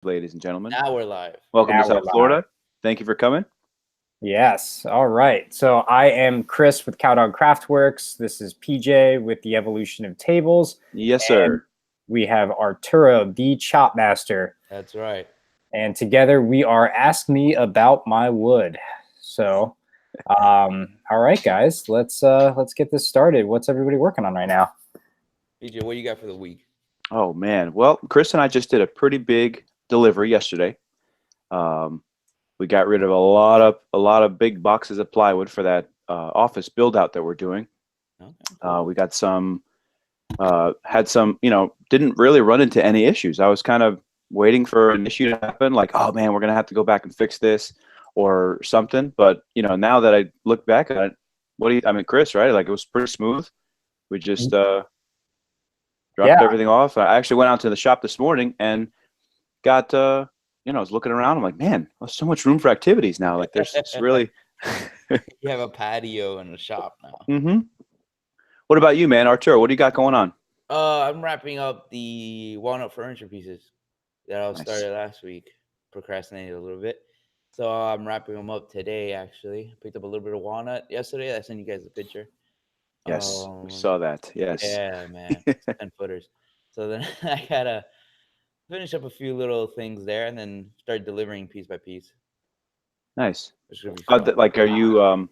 ladies and gentlemen. Now we're live. Welcome Now to we're South live. Florida. Thank you for coming. Yes. All right. So I am Chris with Cowdog Craftworks. This is PJ with the Evolution of Tables. Yes, sir. We have Arturo, the Chop Master. That's right. And together we are Ask Me About My Wood. So, all right, guys, let's get this started. What's everybody working on right now? PJ, what you got for the week? Oh man. Well, Chris and I just did a pretty big delivery yesterday. We got rid of a lot of big boxes of plywood for that office build out that we're doing. Okay. We got some, had some, didn't really run into any issues. I was kind of waiting for an issue to happen, like, oh man, we're gonna have to go back and fix this or something. But now that I look back at it, Chris, right? Like it was pretty smooth. We just dropped everything off. I actually went out to the shop this morning and got I was looking around. I'm like, man, there's so much room for activities now. Like there's it's really. You have a patio and a shop now. Mm-hmm. What about you, man? Arturo, what do you got going on? I'm wrapping up the walnut furniture pieces that I started last week. Procrastinated a little bit. So I'm wrapping them up today, actually. Picked up a little bit of walnut yesterday. I sent you guys a picture. Yes, we saw that. Yes. Yeah, man. 10 footers. So then I gotta finish up a few little things there and then start delivering piece by piece. Nice. Like, are you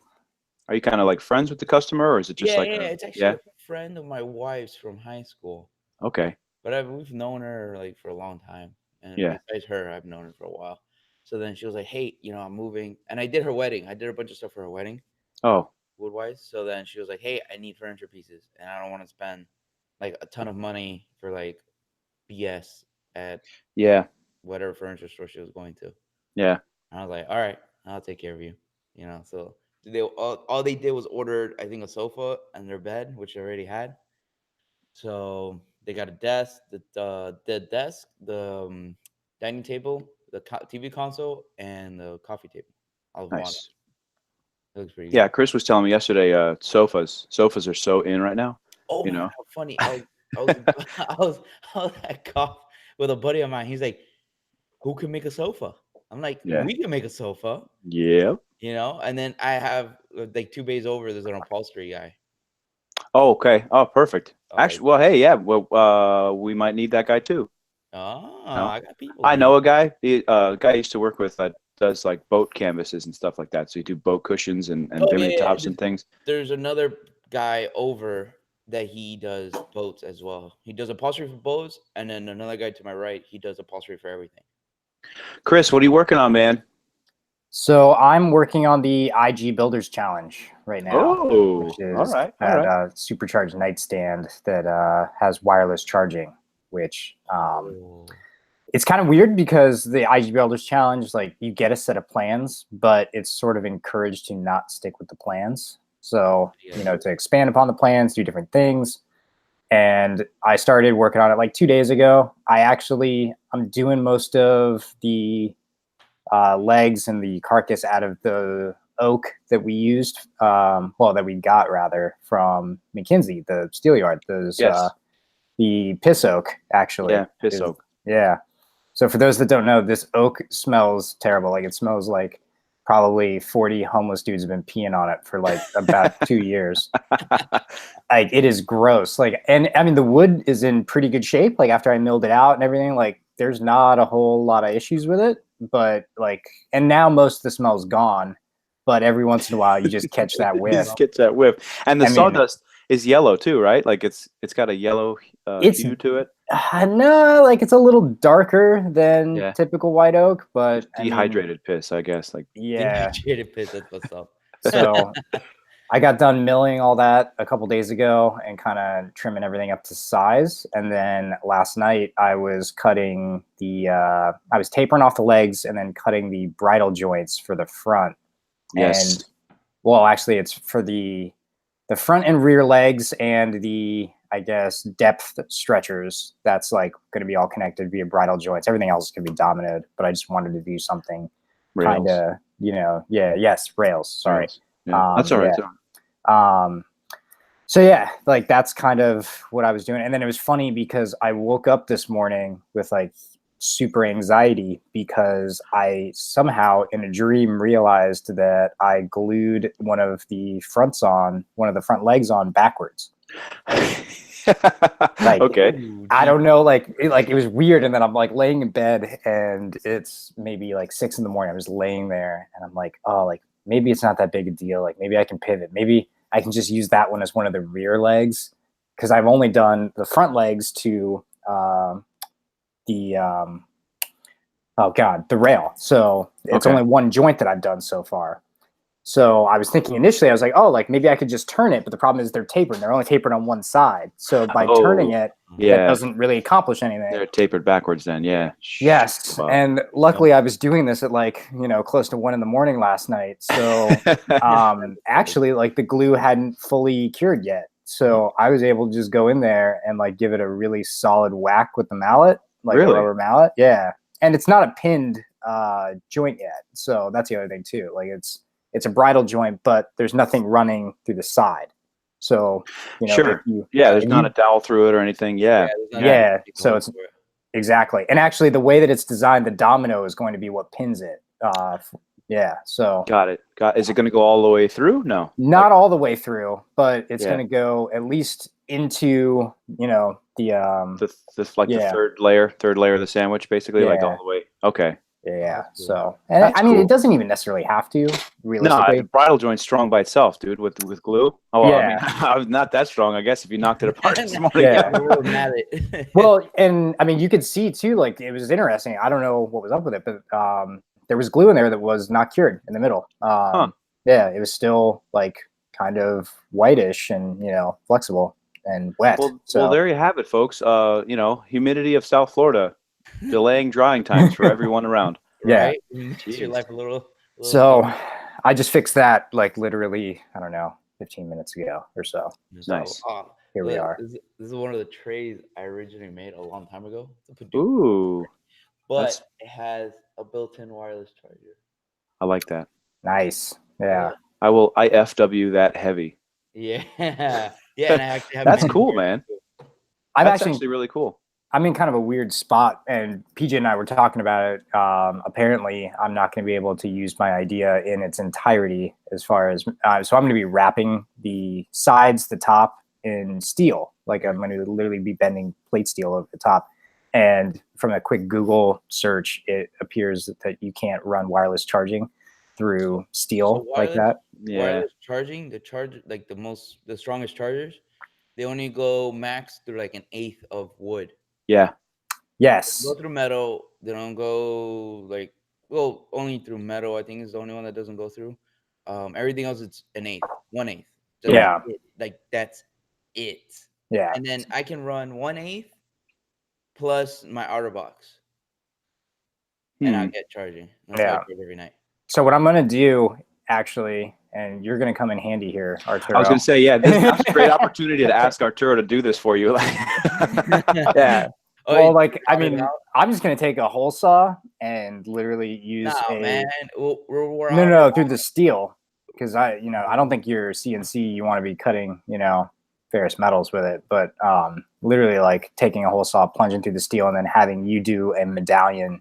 kind of like friends with the customer, or is it just it's actually a friend of my wife's from high school. Okay. But we've known her like for a long time. And besides her, I've known her for a while. So then she was like, hey, I'm moving. And I did her wedding. I did a bunch of stuff for her wedding. Oh. Wood-wise. So then she was like, hey, I need furniture pieces. And I don't want to spend like a ton of money for like BS at whatever furniture store she was going to. Yeah. And I was like, all right, I'll take care of you. So they all they did was ordered, I think, a sofa and their bed, which they already had. So they got a desk, the desk, the dining table, the TV console, and the coffee table. All nice. It looks pretty good. Yeah, Chris was telling me yesterday, sofas are so in right now. Oh, man, how funny! I was at golf with a buddy of mine. He's like, "Who can make a sofa?" I'm like, "We can make a sofa." Yeah. And then I have like 2 bays over. There's an upholstery guy. Oh, okay. Oh, perfect. Actually, well, hey, yeah. Well, we might need that guy too. Oh, I got people. I know a guy. A guy I used to work with that does like boat canvases and stuff like that. So you do boat cushions and bimini tops and things. There's another guy over that he does boats as well. He does upholstery for boats, and then another guy to my right, he does upholstery for everything. Chris, what are you working on, man? So I'm working on the IG Builders Challenge right now, which is a supercharged nightstand that has wireless charging, which it's kind of weird because the IG Builders Challenge, like you get a set of plans, but it's sort of encouraged to not stick with the plans. So, to expand upon the plans, do different things. And I started working on it like 2 days ago. I'm doing most of the legs and the carcass out of the oak that we used, that we got rather from McKinsey, the steel yard. The piss oak, actually. Yeah, piss oak. Yeah. So for those that don't know, this oak smells terrible. Like it smells like probably 40 homeless dudes have been peeing on it for like about 2 years. Like it is gross. Like, and I mean, the wood is in pretty good shape. Like after I milled it out and everything, like there's not a whole lot of issues with it, but like, and now most of the smell's gone, but every once in a while you just catch that whiff. You just catch that whiff. And the sawdust is yellow too, right? Like it's got a yellow hue to it. No, like it's a little darker than typical white oak, but dehydrated piss, I guess. Like dehydrated piss. That's what's up. So I got done milling all that a couple days ago and kind of trimming everything up to size. And then last night I was cutting I was tapering off the legs and then cutting the bridle joints for the front. Yes. And well, actually it's for the front and rear legs and the, I guess, depth stretchers. That's like going to be all connected via bridle joints. Everything else can be dominated, but I just wanted to do something kind of, rails. Sorry. Rails. Yeah, that's all right. Yeah. So yeah, like that's kind of what I was doing. And then it was funny because I woke up this morning with like super anxiety because I somehow in a dream realized that I glued one of the front legs on backwards. Like, okay. I don't know, like it was weird. And then I'm like laying in bed and it's maybe like 6 a.m. I'm just laying there and I'm like, oh, like maybe it's not that big a deal. Like maybe I can pivot. Maybe I can just use that one as one of the rear legs. Cause I've only done the front legs to the rail. So it's only one joint that I've done so far. So I was thinking initially, I was like, oh, like maybe I could just turn it. But the problem is they're tapered. They're only tapered on one side. So by turning it, that doesn't really accomplish anything. They're tapered backwards then, yeah. Yes. Wow. And luckily I was doing this at like, close to 1 a.m. last night. So actually like the glue hadn't fully cured yet. So I was able to just go in there and like give it a really solid whack with the mallet, like a rubber mallet. Yeah. And it's not a pinned joint yet. So that's the other thing too. Like it's a bridle joint, but there's nothing running through the side. So, sure. There's not a dowel through it or anything. Yeah. So it's exactly. And actually the way that it's designed, the domino is going to be what pins it. So got it. Is it going to go all the way through? No, not all the way through, but it's going to go at least into, the third layer of the sandwich, basically, like all the way. Okay. Yeah. So, and I mean, it doesn't even necessarily have to. Realistically, no, the bridle joint's strong by itself, dude. With glue. Oh, yeah. I mean, I was not that strong, I guess. If you knocked it apart this morning. Well, and I mean, you could see too. Like, it was interesting. I don't know what was up with it, but there was glue in there that was not cured in the middle. Yeah, it was still like kind of whitish and flexible and wet. Well, there you have it, folks. Humidity of South Florida. Delaying drying times for everyone around. Yeah. Right? Makes your life a little so I just fixed that like literally, I don't know, 15 minutes ago or so. Nice. Here we are. This is one of the trays I originally made a long time ago. Ooh. But it has a built-in wireless charger. I like that. Nice. Yeah. I will IFW that heavy. Yeah. Yeah, and I actually have That's cool, man. That's actually really cool. I'm in kind of a weird spot, and PJ and I were talking about it. Apparently, I'm not going to be able to use my idea in its entirety as far as, so I'm going to be wrapping the sides, the top in steel. Like I'm going to literally be bending plate steel over the top. And from a quick Google search, it appears that you can't run wireless charging through steel like that. Wireless charging, the strongest chargers, they only go max through like 1/8 of wood. Yeah. Yes. They go through metal. They don't go only through metal. I think is the only one that doesn't go through. Everything else it's 1/8. Yeah. Like that's it. Yeah. And then I can run 1/8 plus my outer box, and I'll get charging. Every night. So what I'm gonna do actually. And you're going to come in handy here, Arturo. I was going to say, this is a great opportunity to ask Arturo to do this for you. Yeah. Well, like, I mean, I'm just going to take a hole saw and literally use No, through the steel. Because I don't think your CNC, you want to be cutting, ferrous metals with it. But literally like taking a hole saw, plunging through the steel, and then having you do a medallion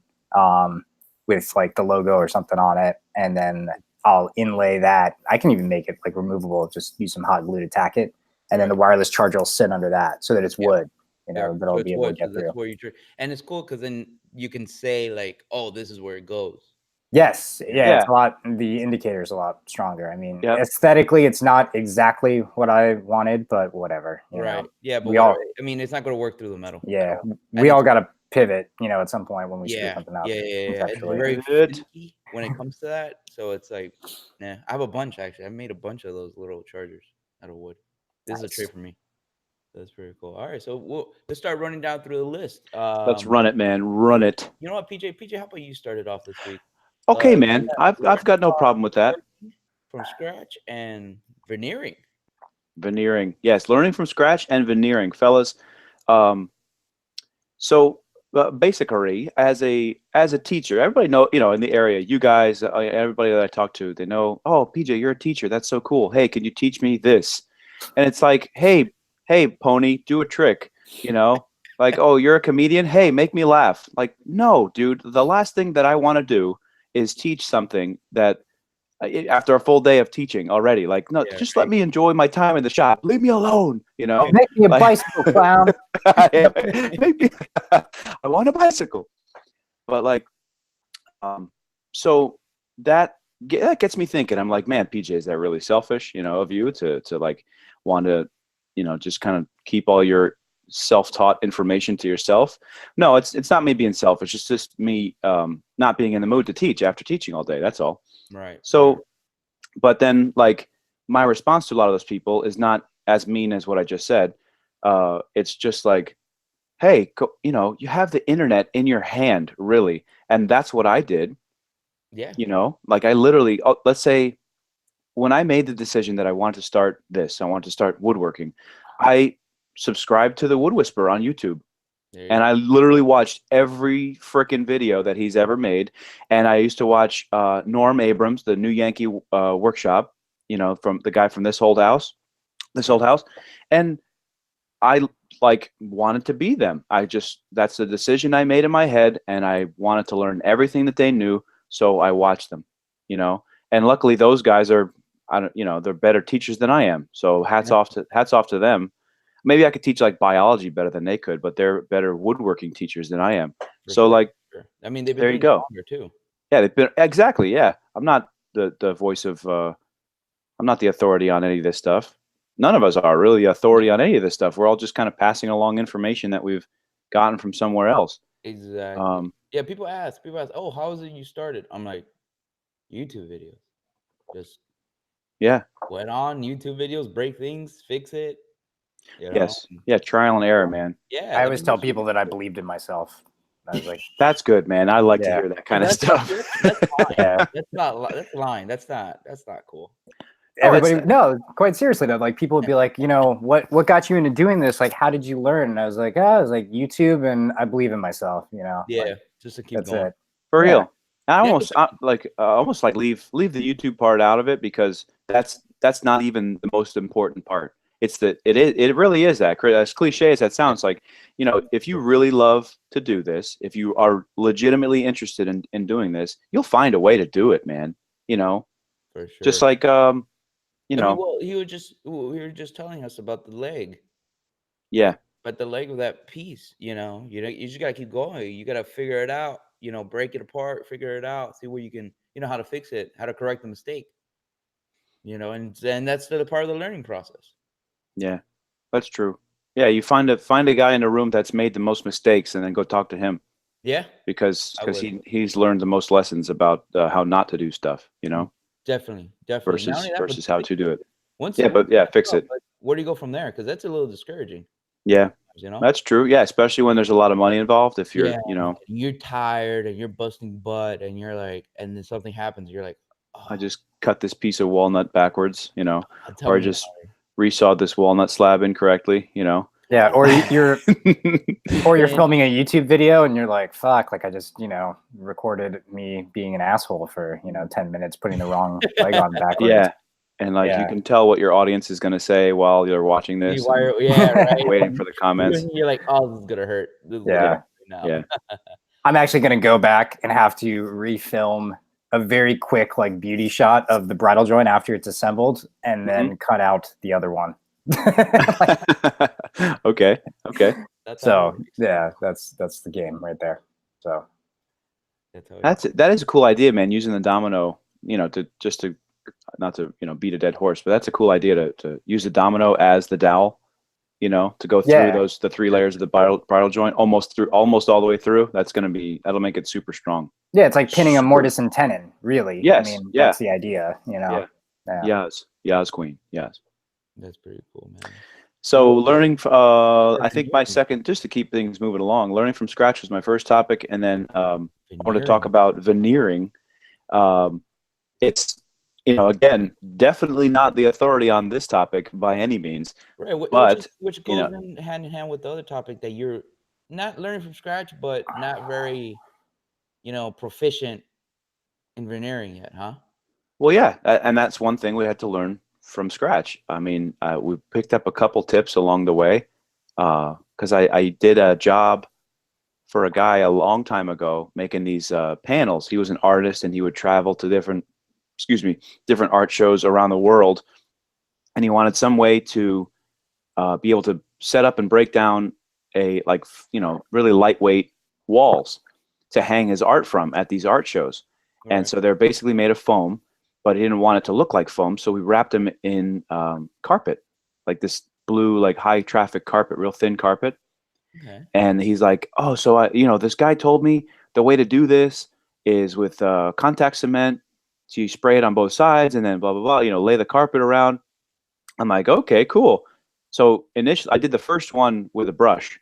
with like the logo or something on it. And then I'll inlay that. I can even make it like removable. Just use some hot glue to tack it, and then the wireless charger will sit under that, so that it's wood. That'll be able to get through. And it's cool because then you can say like, "Oh, this is where it goes." Yes, it's a lot. The indicator's a lot stronger. I mean, aesthetically, it's not exactly what I wanted, but whatever. Right? Yeah, but it's not going to work through the metal. Yeah, we all got to pivot. At some point when we screw something up. Yeah. It's very finicky when it comes to that. So it's like, I have a bunch actually. I made a bunch of those little chargers out of wood. This is a tray for me. That's very cool. All right, so let's start running down through the list. Let's run it, man. Run it. You know what, PJ? How about you started off this week? Okay, man. I've got no problem with that. From scratch and veneering. Veneering, yes, learning from scratch and veneering, fellas. So basically, as a teacher, everybody know, in the area, you guys, everybody that I talk to, they know, oh, PJ, you're a teacher. That's so cool. Hey, can you teach me this? And it's like, hey, Pony, do a trick. Like, oh, you're a comedian? Hey, make me laugh. Like, no, dude. The last thing that I want to do is teach something that after a full day of teaching already. Like, no, Yeah, just let right. me enjoy my time in the shop. Leave me alone. You know, Make me a like, bicycle clown. maybe I want a bicycle. But like, so that gets me thinking. I'm like, man, PJ, is that really selfish, of you to like want to, just kind of keep all your self-taught information to yourself? No, it's not me being selfish. It's just me not being in the mood to teach after teaching all day. That's all. Right. So, but then like my response to a lot of those people is not as mean as what I just said. It's just like, hey, you have the internet in your hand, really, and that's what I did. Yeah. Like I literally, let's say when I made the decision that I wanted to start this, I wanted to start woodworking, I subscribed to the Wood Whisperer on YouTube. And I literally watched every freaking video that he's ever made. And I used to watch Norm Abrams, the New Yankee Workshop, from the guy from this old house. And I like wanted to be them. That's the decision I made in my head. And I wanted to learn everything that they knew. So I watched them, and luckily those guys are, they're better teachers than I am. So hats off to them. Maybe I could teach like biology better than they could, but they're better woodworking teachers than I am. So like, I mean, they've been there you doing go. it longer too. Yeah, they've been exactly. Yeah, I'm not the voice of. I'm not the authority on any of this stuff. None of us are really the authority on any of this stuff. We're all just kind of passing along information that we've gotten from somewhere else. Exactly. Yeah, people ask, oh, how is it you started? I'm like, YouTube videos. Just went on YouTube videos, break things, fix it. Yes. Yeah, trial and error, man. Yeah. I always tell people that I believed in myself. I was like, that's good, man. I like to hear that kind of stuff. That's fine. Yeah. That's lying. That's not cool. Everybody, no, quite seriously though. Like people would be like, what got you into doing this? Like, how did you learn? And I was like, YouTube, and I believe in myself. Yeah, like, just to keep that's going. It. For real. I almost like leave the YouTube part out of it, because that's not even the most important part. It really is that, as cliche as that sounds. Like, if you really love to do this, if you are legitimately interested in doing this, you'll find a way to do it, man. For sure. Just like I mean, well, we were just telling us about the leg. Yeah. But the leg of that piece, you just gotta keep going. You gotta figure it out. Break it apart, figure it out, see where you can, how to fix it, how to correct the mistake. And that's the part of the learning process. Yeah, that's true. Yeah, you find a guy in a room that's made the most mistakes, and then go talk to him. Yeah, because he's learned the most lessons about how not to do stuff. Definitely. Versus how to do it. Fix it. Where do you go from there? Because that's a little discouraging. Yeah, that's true. Yeah, especially when there's a lot of money involved. If you're, you're tired and you're busting butt, and you're like, and then something happens, you're like, oh, I just cut this piece of walnut backwards, or I just resawed this walnut slab incorrectly, Yeah, or you're filming a YouTube video and you're like, fuck, like I just, recorded me being an asshole for, 10 minutes putting the wrong leg on backwards. Yeah. And you can tell what your audience is going to say while you're watching this. Right. Waiting for the comments. You're like, oh, this is going to hurt. Yeah. I'm actually going to go back and have to refilm a very quick beauty shot of the bridle joint after it's assembled, and then cut out the other one. Okay. So yeah, that's the game right there. So that is a cool idea, man. Using the domino, to not to beat a dead horse, but that's a cool idea to use the domino as the dowel. To go through the 3 layers of the bridle joint almost all the way through. That'll make it super strong. Yeah, it's like pinning a mortise and tenon, really. Yes. I mean, that's the idea, Yeah. Yes, queen. Yes. That's pretty cool, man. So learning, I think my second, just to keep things moving along, learning from scratch was my first topic, and then I want to talk about veneering. It's again, definitely not the authority on this topic by any means. Right, but which goes hand in hand with the other topic that you're not learning from scratch, but not very, proficient in veneering yet, huh? Well, yeah, and that's one thing we had to learn from scratch. I mean, we picked up a couple tips along the way, because I did a job for a guy a long time ago making these panels. He was an artist and he would travel to different art shows around the world, and he wanted some way to be able to set up and break down really lightweight walls to hang his art from at these art shows. Right. And so they're basically made of foam, but he didn't want it to look like foam, so we wrapped them in carpet, like this blue, like high traffic carpet, real thin carpet. Okay. And he's like, oh, so this guy told me the way to do this is with contact cement. So you spray it on both sides and then blah, blah, blah, lay the carpet around. I'm like, okay, cool. So initially I did the first one with a brush,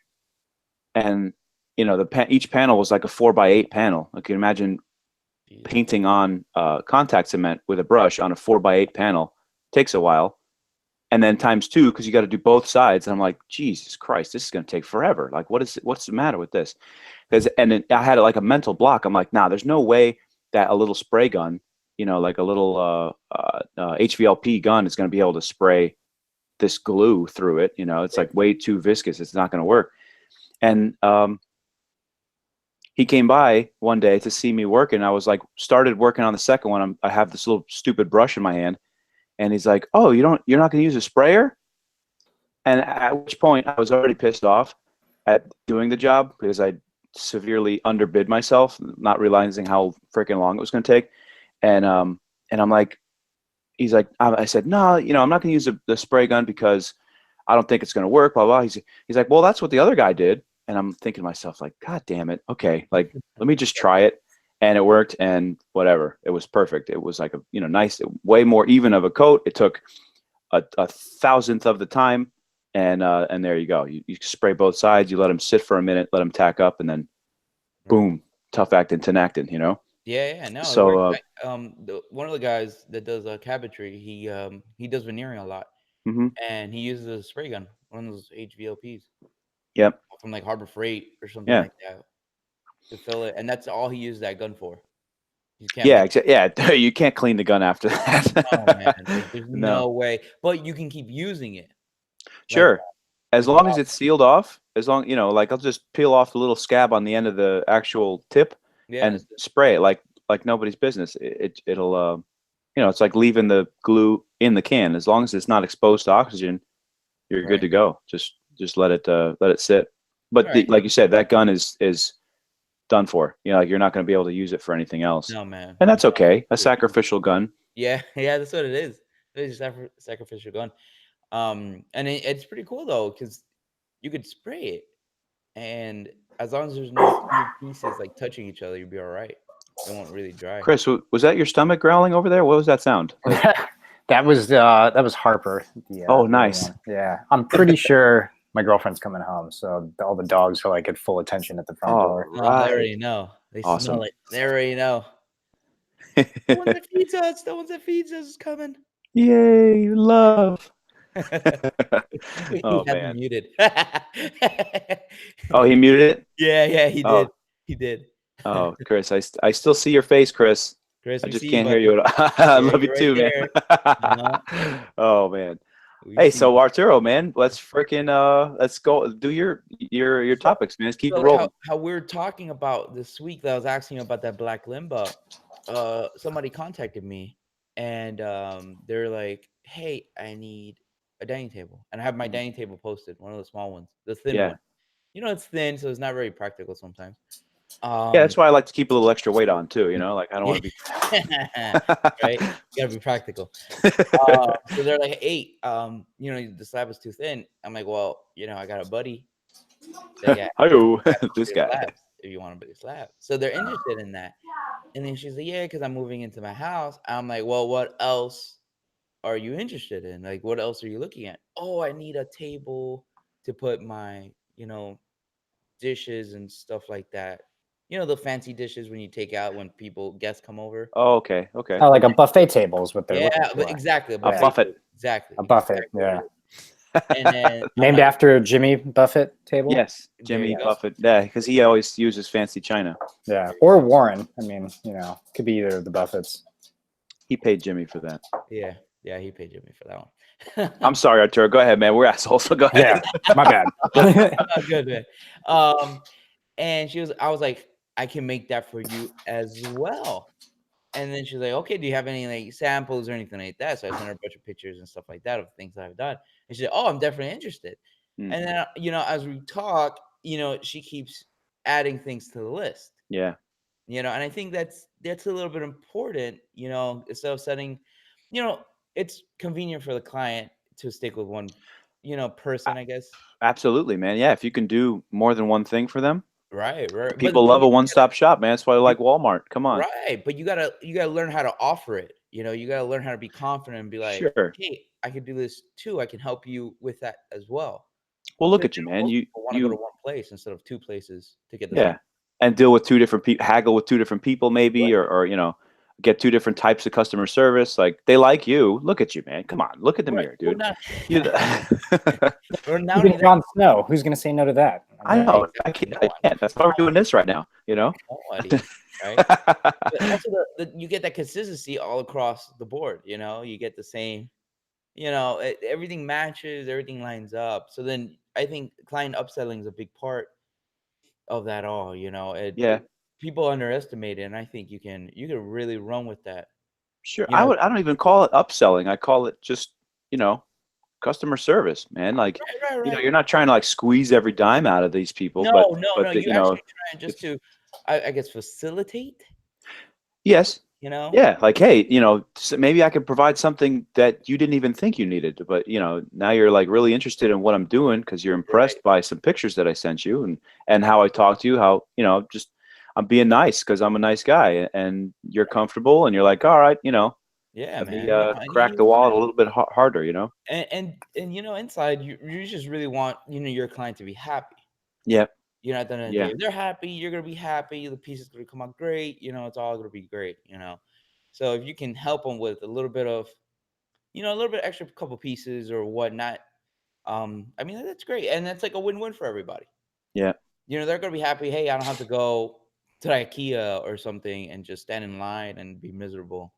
and each panel was like a 4x8 panel. Like you can imagine painting on contact cement with a brush on a 4x8 panel takes a while. And then times 2, because you got to do both sides. And I'm like, Jesus Christ, this is going to take forever. Like, what's the matter with this? And then I had like a mental block. I'm like, nah, there's no way that a little spray gun, like a little HVLP gun is going to be able to spray this glue through it. It's like way too viscous. It's not going to work. And he came by one day to see me working. I was like, started working on the second one. I have this little stupid brush in my hand. And he's like, oh, you're not going to use a sprayer? And at which point I was already pissed off at doing the job because I severely underbid myself, not realizing how freaking long it was going to take. And I'm like, he's like, I said, no, I'm not going to use the spray gun because I don't think it's going to work, blah, blah. He's like, well, that's what the other guy did. And I'm thinking to myself, like, God damn it. Okay. Like, let me just try it. And it worked, and whatever. It was perfect. It was like a nice, way more even of a coat. It took a thousandth of the time, and there you go. You spray both sides. You let them sit for a minute, let them tack up, and then boom, tough actin, tenactin. Yeah, no. So one of the guys that does cabinetry, he does veneering a lot, and he uses a spray gun, one of those HVLPs. Yep. From like Harbor Freight or something like that. To fill it, and that's all he used that gun for. You can't clean the gun after that. Oh man, there's no way. But you can keep using it. Sure, as long as it's sealed off. As long like I'll just peel off the little scab on the end of the actual tip and spray it like nobody's business. It'll it's like leaving the glue in the can. As long as it's not exposed to oxygen, you're good to go. Just let it sit. But like you said, that gun is done for. Like you're not going to be able to use it for anything else. No, man. And that's okay. A sacrificial gun. Yeah, that's what it is. It's a sacrificial gun. And it's pretty cool though, because you could spray it, and as long as there's no pieces like touching each other, you'll be all right. It won't really dry. Chris, was that your stomach growling over there? What was that sound? That was Harper. Oh, nice. Yeah, I'm pretty sure my girlfriend's coming home, so all the dogs are like at full attention at the front door. Right. They already know. They smell it. They already know. The one that feeds us is coming. Yay, love. Oh man, muted. Oh, he muted it? Yeah, he did. He did. Oh, Chris, I still see your face, Chris. I just can't hear you at all. I love you too, man. Oh man. Hey, so Arturo, man, let's go do your topics, man. Let's keep it rolling. How we're talking about this week that I was asking you about that black limba. Somebody contacted me, and they're like, "Hey, I need a dining table," and I have my dining table posted, one of the small ones, the thin one. It's thin, so it's not very practical sometimes. That's why I like to keep a little extra weight on too. Like I don't want to be right. You gotta be practical. So they're like, "Hey, the slab is too thin." I'm like, "Well, I got a buddy." This guy. Slabs, if you want a bigger slab, so they're interested in that. And then she's like, "Yeah, because I'm moving into my house." I'm like, "Well, what else are you interested in? Like, what else are you looking at?" "Oh, I need a table to put my, dishes and stuff like that. The fancy dishes when you take out when guests come over." Oh, okay. Oh, like a buffet table is what they're looking for. Exactly. A buffet. Exactly. A buffet, yeah. And then named after Jimmy Buffett table? Yes, Jimmy Buffett. Yeah, because he always uses fancy china. Yeah, or Warren. I mean, could be either of the Buffetts. He paid Jimmy for that. Yeah. Yeah, he paid Jimmy for that one. I'm sorry, Arturo. Go ahead, man. We're assholes. So go ahead. Yeah, my bad. Good, man. And I was like, I can make that for you as well. And then she's like, okay, do you have any like samples or anything like that? So I sent her a bunch of pictures and stuff like that of things that I've done. And she said, oh, I'm definitely interested. And then, as we talk, she keeps adding things to the list. Yeah. And I think that's a little bit important, instead of setting, it's convenient for the client to stick with one, person, I guess. Absolutely, man. Yeah, if you can do more than one thing for them. Right. People love a one-stop shop, man. That's why they like Walmart. Come on. Right. But you gotta learn how to offer it. You gotta learn how to be confident and be like, Sure. hey, I could do this too. I can help you with that as well. Well, look at you, man. Most people want to go to one place instead of two places to get the yeah, and deal with two different people, haggle with two different people, maybe, right. or get two different types of customer service. Like they like you. Look at you, man. Come on, look at the mirror, dude. Now, Jon Snow. Who's gonna say no to that? I know. I can't. That's why we're doing this right now. Nobody, right? But also, you get that consistency all across the board. You get the same. Everything matches, everything lines up. So then I think client upselling is a big part of that all. People underestimate it, and I think you can really run with that. Sure. I don't even call it upselling. I call it just, customer service, man. Like, right. You're not trying to like squeeze every dime out of these people. No. But You're actually trying just to, I guess, facilitate. Yes. Yeah. Like, hey, maybe I could provide something that you didn't even think you needed. But, now you're like really interested in what I'm doing because you're impressed by some pictures that I sent you and how I talk to you, how, just I'm being nice because I'm a nice guy and you're comfortable and you're like, all right, yeah, man. Crack the wallet a little bit harder, And inside you just really want your client to be happy. Yeah. At the end of the day, if they're happy, you're gonna be happy. The piece is gonna come out great. It's all gonna be great. So if you can help them with a little bit of, a little bit extra couple pieces or whatnot, I mean that's great, and that's like a win-win for everybody. Yeah. They're gonna be happy. Hey, I don't have to go to IKEA or something and just stand in line and be miserable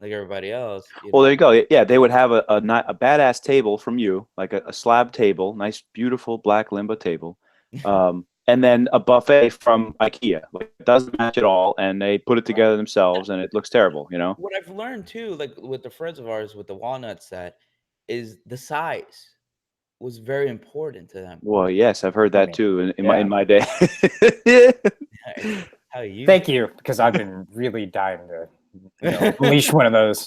like everybody else. Well, there you go. Yeah, they would have a badass table from you, like a slab table, nice, beautiful black limbo table, and then a buffet from IKEA. Like, it doesn't match at all, and they put it together themselves, and it looks terrible. What I've learned too, like with the friends of ours with the walnut set, is the size was very important to them. Well, yes, I've heard that too in my day. How you? Thank you, because I've been really dying to unleash one of those.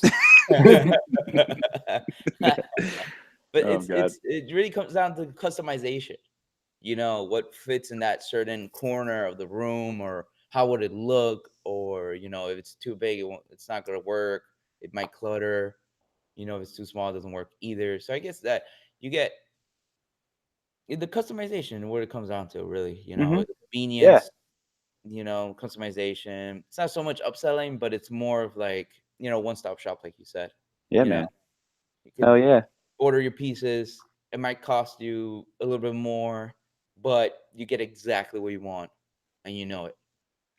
But it really comes down to customization. What fits in that certain corner of the room, or how would it look, or if it's too big, it's not gonna work. It might clutter. If it's too small, it doesn't work either. So I guess that you get the customization, what it comes down to, really. The convenience. Customization. It's not so much upselling, but it's more of like, one-stop shop, like you said. Yeah, man. Hell yeah. Order your pieces. It might cost you a little bit more, but you get exactly what you want, and you know it.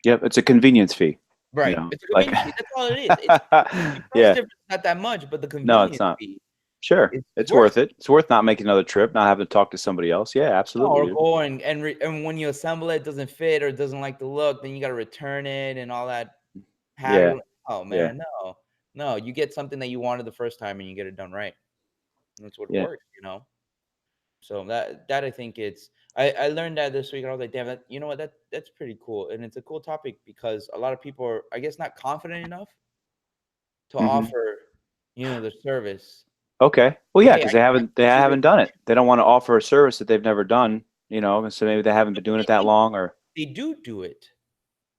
Yep, it's a convenience fee. Right. It's a convenience fee. That's all it is. It's not that much, but the convenience fee. Sure, it's worth it. It's worth not making another trip, not having to talk to somebody else. Yeah, absolutely. Or go and when you assemble it, doesn't fit or doesn't like the look, then you got to return it and all that. Yeah. Oh man, no. You get something that you wanted the first time and you get it done right. And that's what works, So that I think I learned that this week, and I was like, damn, that's pretty cool, and it's a cool topic because a lot of people are, I guess, not confident enough to offer, the service. Okay. Well, yeah, because they haven't done it. They don't want to offer a service that they've never done, so maybe they haven't been doing it that long, or they do it.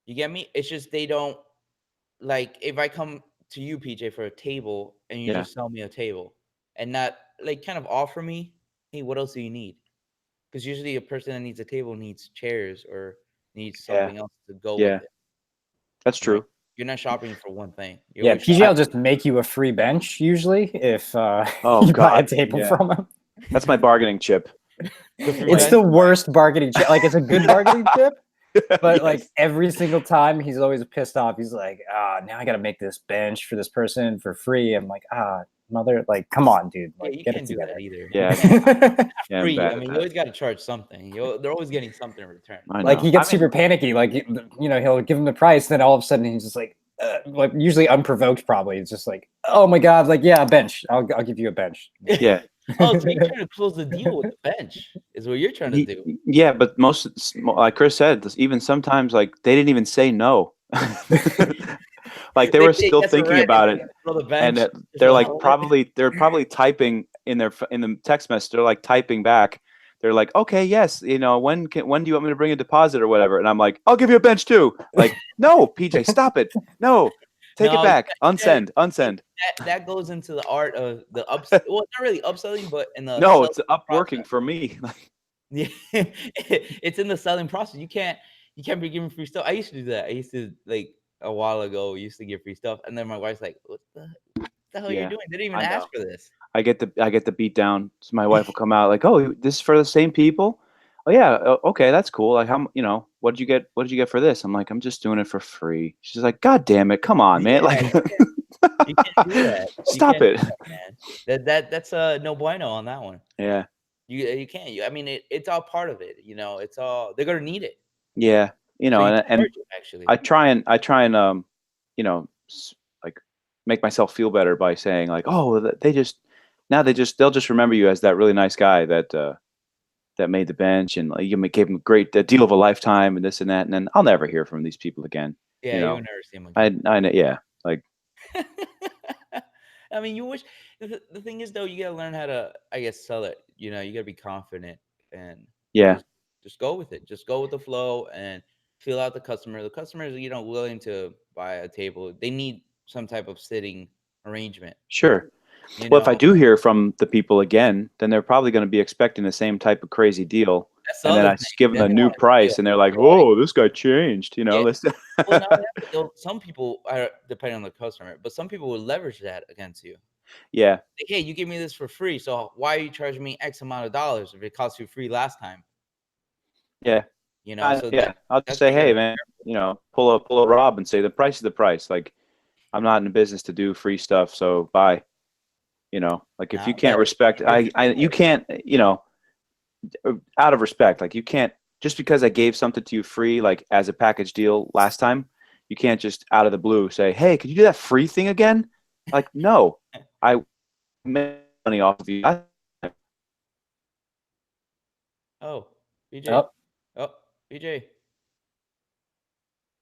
You get me? It's just they don't, like, if I come to you, PJ, for a table and you just sell me a table and not like kind of offer me, hey, what else do you need? Because usually a person that needs a table needs chairs or needs something else to go with it. That's true. You're not shopping for one thing. PJ will just make you a free bench usually if you buy a table from him. That's my bargaining chip. It's the worst bargaining chip. Like, it's a good bargaining chip, but like every single time he's always pissed off. He's like, now I got to make this bench for this person for free. I'm like, mother. Like, come on, dude. Like, you get can't it do together. that either. Yeah, Free. bad I at mean, you that. always got to charge something. They're always getting something in return. I know. Like, he gets super panicky. Like, he'll give him the price, then all of a sudden he's just like usually unprovoked. Probably it's just like, oh my god, like, yeah, a bench. I'll give you a bench. Yeah. Oh, so you're trying to close the deal with the bench is what you're trying to do. Yeah, but like Chris said, even sometimes like they didn't even say no. Like they were still thinking about it, and they're probably typing in the text message. They're like typing back. They're like, okay, yes, when do you want me to bring a deposit or whatever? And I'm like, I'll give you a bench too. Like, no, PJ, stop it. No, take it back. Unsend. That goes into the art of the well, not really upselling, but in the no, it's working for me. Yeah, it's in the selling process. You can't be giving free stuff. I used to do that. I used to, like, a while ago, used to give free stuff, and then my wife's like, "What the hell are you doing? They didn't even ask for this." I get the beat down. So my wife will come out like, "Oh, this is for the same people." Oh yeah, okay, that's cool. Like, how what did you get? What did you get for this? I'm like, I'm just doing it for free. She's like, God damn it, come on, man! Like, you can't do that. Stop it, man. That's no bueno on that one. Yeah, you can't. I mean, it's all part of it. It's all, they're gonna need it. Yeah, So and actually, I try and like make myself feel better by saying like, oh, they'll just remember you as that really nice guy that made the bench, and like, you gave them a deal of a lifetime and this and that, and then I'll never hear from these people again. Yeah, you'll never see them again. I yeah, like. I mean, you wish. The thing is, though, you gotta learn how to, I guess, sell it. You gotta be confident and just go with it. Just go with the flow and feel out the customer. The customer is, willing to buy a table. They need some type of sitting arrangement. Sure. Well, if I do hear from the people again, then they're probably going to be expecting the same type of crazy deal. And then I just give them a new price, and they're like, "Whoa, this guy changed." Well, some people are, depending on the customer, but some people will leverage that against you. Yeah. Like, hey, you give me this for free, so why are you charging me X amount of dollars if it cost you free last time? Yeah. I'll just say, hey, man, pull a Rob and say the price is the price. Like, I'm not in the business to do free stuff, so bye. Like, if you can't respect, you can't, out of respect, like, you can't, just because I gave something to you free, like as a package deal last time, you can't just out of the blue say, hey, could you do that free thing again? Like, no, I made money off of you. Oh, BJ. Oh, BJ.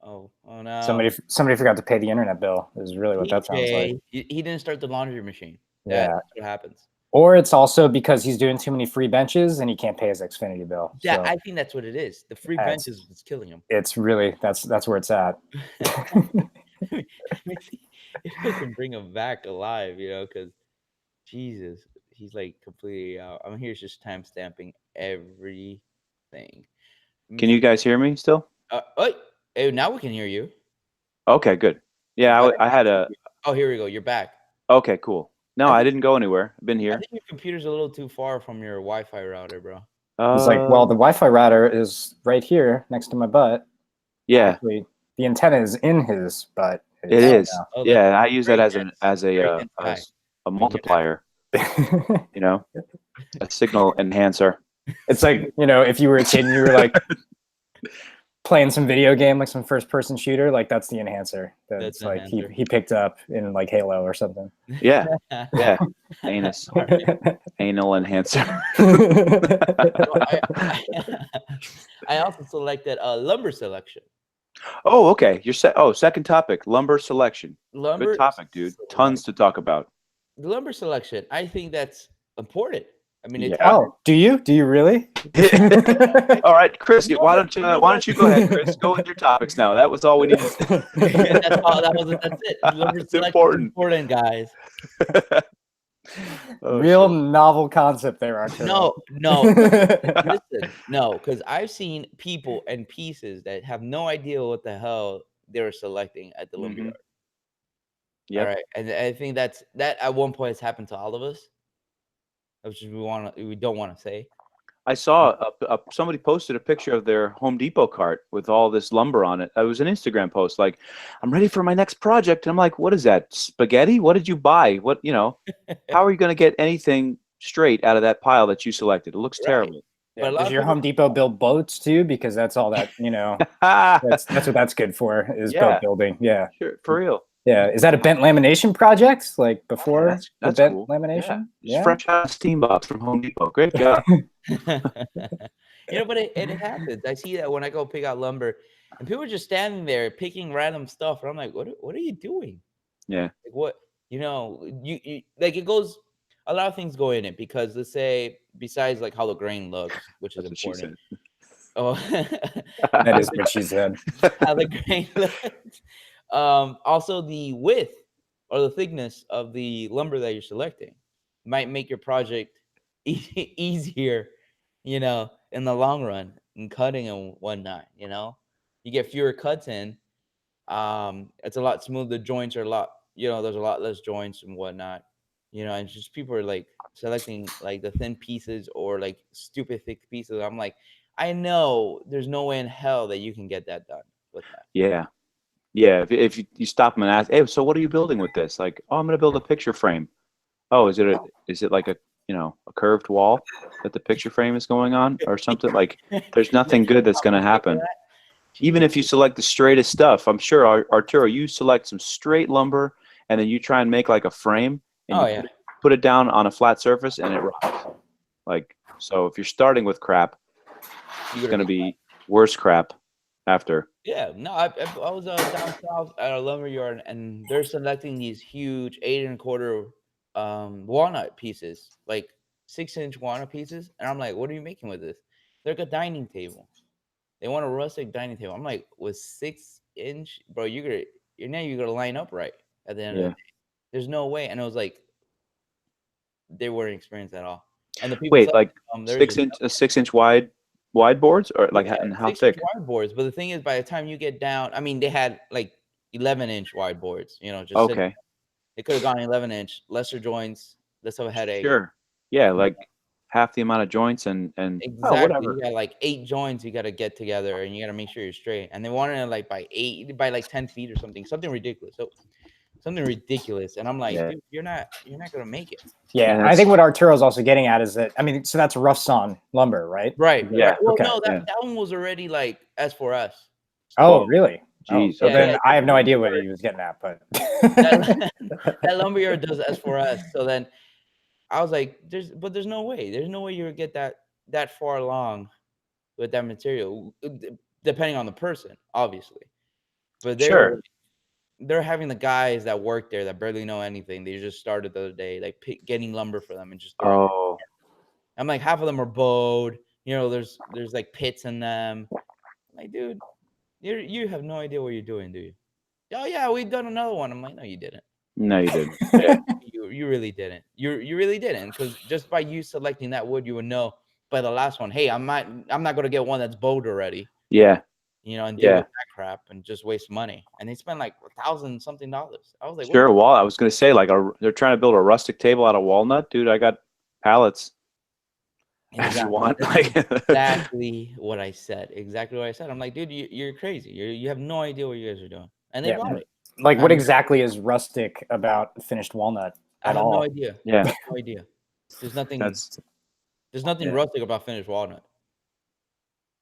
Oh no. Somebody forgot to pay the internet bill is really what that sounds like. He didn't start the laundry machine. Yeah. That's what happens. Or it's also because he's doing too many free benches and he can't pay his Xfinity bill. Yeah, I think that's what it is. The free benches is killing him. It's really that's where it's at. If I can bring him back alive, because Jesus, he's like completely out. I'm here just time stamping everything. Can you guys hear me still? Hey, now we can hear you. Okay, good. Yeah, I had a. Oh, here we go. You're back. Okay, cool. No, I didn't go anywhere. I've been here. I think your computer's a little too far from your Wi-Fi router, bro. He's like, well, the Wi-Fi router is right here next to my butt. Yeah. Actually, the antenna is in his butt. It is. Yeah, I use that as a multiplier. A signal enhancer. It's like, if you were a kid and you were like playing some video game, like some first-person shooter, like that's the enhancer. That's like enhancer. He picked up in like Halo or something. Yeah, yeah. Anal enhancer. I also selected lumber selection. Oh, okay. Second topic, lumber selection. Good topic, dude. Tons to talk about. The lumber selection. I think that's important. I mean, it's do you? Do you really? All right, Chris. Why don't you go ahead, Chris? Go with your topics now. That was all we needed. That's it. Lumber important, guys. Real novel concept there, Arturo. No. Listen, no, because I've seen people and pieces that have no idea what the hell they're selecting at the lumber yard. Yeah. All right, and I think that at one point has happened to all of us, which we don't want to say. I saw somebody posted a picture of their Home Depot cart with all this lumber on it. It was an Instagram post, like, I'm ready for my next project. And I'm like, what is that? Spaghetti? What did you buy? What, how are you going to get anything straight out of that pile that you selected? It looks terrible. Yeah. Does your Home Depot build boats too? Because that's all that, that's what that's good for, is boat building. Yeah. Sure, for real. Yeah. Is that a bent lamination project? Like before that's the bent cool. lamination? Yeah. Fresh out of steam box from Home Depot. Great job. But it happens. I see that when I go pick out lumber and people are just standing there picking random stuff. And I'm like, what are you doing? Yeah. Like what, you like it goes, a lot of things go in it, because let's say, besides like how the grain looks, which is important. Oh, that is what she said. How the grain looks. Also the width or the thickness of the lumber that you're selecting might make your project easier, in the long run, in cutting and whatnot. You get fewer cuts in. It's a lot smoother. The joints are a lot, there's a lot less joints and whatnot. And just people are like selecting like the thin pieces or like stupid thick pieces. I'm like, I know there's no way in hell that you can get that done with that. Yeah. Yeah. If you stop them and ask, hey, so what are you building with this? Like, oh, I'm going to build a picture frame. Oh, is it like a curved wall that the picture frame is going on or something? Like, there's nothing good that's going to happen. Even if you select the straightest stuff, I'm sure, Arturo, you select some straight lumber and then you try and make like a frame and put it down on a flat surface and it rocks. Like, so if you're starting with crap, it's going to be worse crap after. Yeah, no, I was down south at a lumber yard and they're selecting these huge 8 1/4 walnut pieces, like 6-inch walnut pieces. And I'm like, what are you making with this? They're like a dining table. They want a rustic dining table. I'm like, with 6-inch, bro, you're gonna line up right at the end of the day. There's no way. And it was like, they weren't experienced at all. And the people like 6-inch wide boards, or like, and how thick? Wide boards. But the thing is, by the time you get down, I mean, they had like 11-inch wide boards. Just okay. It could have gone 11-inch, lesser joints, less of a headache. Sure. Yeah, like half the amount of joints and exactly. You got like 8 joints you got to get together, and you got to make sure you're straight. And they wanted it like by 10 feet or something ridiculous. So something ridiculous. And I'm like, dude, you're not gonna make it. Yeah, I think what Arturo's also getting at is that, I mean, so that's rough sawn lumber, right? Right. Yeah. Well, no, that one was already like S4S. Oh, really? Geez. So then I have no idea what he was getting at, but that lumberyard does S4S. So then I was like, there's no way. There's no way you would get that far along with that material, depending on the person, obviously. But they're having the guys that work there that barely know anything. They just started the other day, like getting lumber for them and just throwing it. I'm like, half of them are bowed. There's like pits in them. I'm like, dude, you have no idea what you're doing, do you? Oh yeah, we've done another one. I'm like, no, you didn't. No, you didn't. Yeah. You really didn't. You really didn't, because just by you selecting that wood, you would know by the last one, hey, I'm not going to get one that's bowed already. Yeah. And deal with that crap and just waste money. And they spend like $1,000-something. I was like, sure. Well, I was going to say, like, they're trying to build a rustic table out of walnut, dude. I got pallets. Exactly what I said. Exactly what I said. I'm like, dude, you're crazy. You have no idea what you guys are doing. And they bought it. Like, what exactly is rustic about finished walnut at all? I have no idea. Yeah. No idea. There's nothing rustic about finished walnut.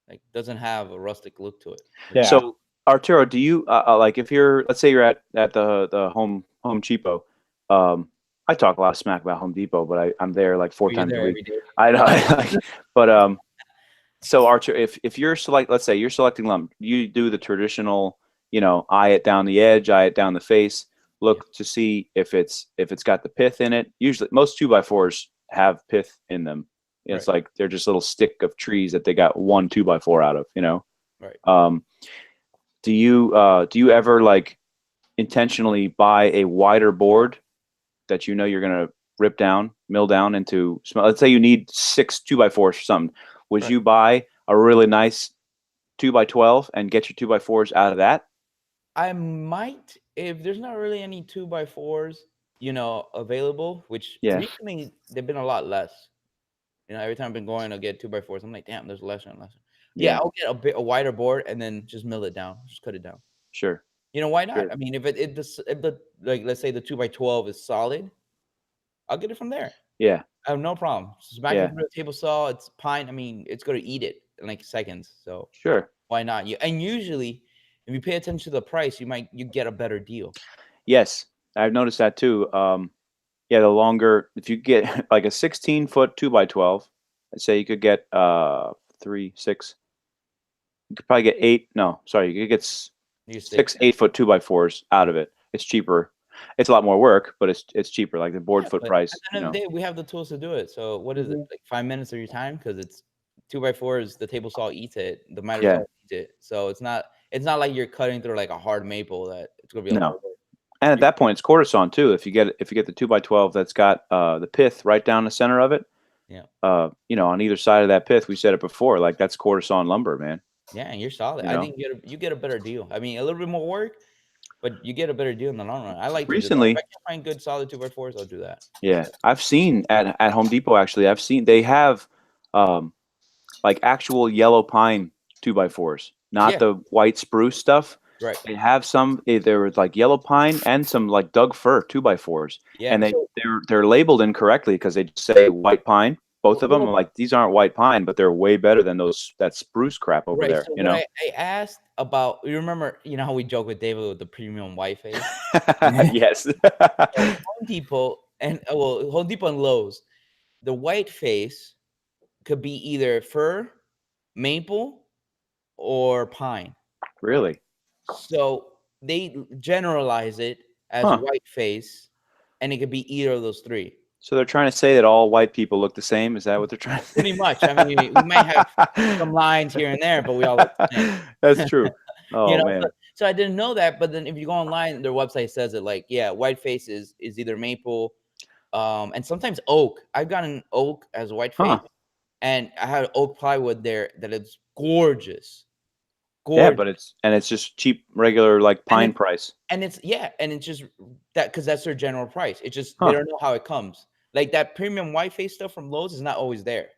Like, doesn't have a rustic look to it. Yeah. So, Arturo, do you like, if let's say you're at the Home Cheapo, I talk a lot of smack about Home Depot, but I'm there like 4 times a week. I know. But so Arturo, if you're let's say you're selecting lumber, you do the traditional, eye it down the edge, eye it down the face, look to see if it's got the pith in it. Usually, most 2x4s have pith in them. It's like they're just little stick of trees that they got one 2x4 out of. Right. Do you ever like intentionally buy a wider board that you're gonna mill down into small? Let's say you need 6 2x4s or something. Would you buy a really nice 2x12 and get your 2x4s out of that? I might, if there's not really any 2x4s, available, which recently they've been a lot less. You know, every time I've been going to get 2x4s, I'm like, damn, there's lesser and lesser. Yeah, Yeah. I'll get a wider board and then just mill it down, just cut it down. Sure. You know, why not? Sure. I mean, if the like, let's say the 2x12 is solid, I'll get it from there. Yeah. I have no problem. Smack it Yeah. through a table saw. It's pine. I mean, it's going to eat it in like seconds. So Sure. why not? And usually, if you pay attention to the price, you get a better deal. Yes, I've noticed that too. Yeah, the longer, if you get like a 16-foot 2x12, let's say you could get 3, 6. You could probably get 8. No, sorry, you could get You 6 8-foot 2x4s out of it. It's cheaper. It's a lot more work, but it's cheaper. Like the board foot price. At the end of the day, we have the tools to do it. So what is it? Like 5 minutes of your time? Because it's 2x4s. The table saw eats it. The miter saw eats it. So it's not like you're cutting through like a hard maple that it's gonna be a lot of work. And at that point, it's quarter sawn too. If you get the 2x12 that's got the pith right down the center of it, you know, on either side of that pith, we said it before, like that's quarter sawn lumber, man. Yeah, and you're solid. You I know? think you get a better deal. I mean, a little bit more work, but you get a better deal in the long run. I like recently. If I can find good solid 2x4s, I'll do that. Yeah, I've seen at Home Depot actually. I've seen they have like actual yellow pine 2x4s, not the white spruce stuff. Right. They have some. There was like yellow pine and some like Doug fir 2x4s. Yeah, and they're labeled incorrectly because they just say white pine. Both of them are like, these aren't white pine, but they're way better than that spruce crap over there. So you know, I asked about. You remember, you know how we joke with David with the premium white face? Yes. Home Depot and Home Depot and Lowe's, the white face could be either fir, maple, or pine. Really? So they generalize it as white face, and it could be either of those three. So they're trying to say that all white people look the same? Is that what they're trying to say? Pretty much. I mean, we might have some lines here and there, but we all look the same. That's true. Oh, you know, man. So I didn't know that, but then if you go online, their website says it like, yeah, white face is either maple, and sometimes oak. I've gotten oak as white face, and I had oak plywood there that is gorgeous. Yeah, but it's just cheap, regular like pine price. And it's just that because that's their general price. It's just they don't know how it comes. Like that premium white face stuff from Lowe's is not always there.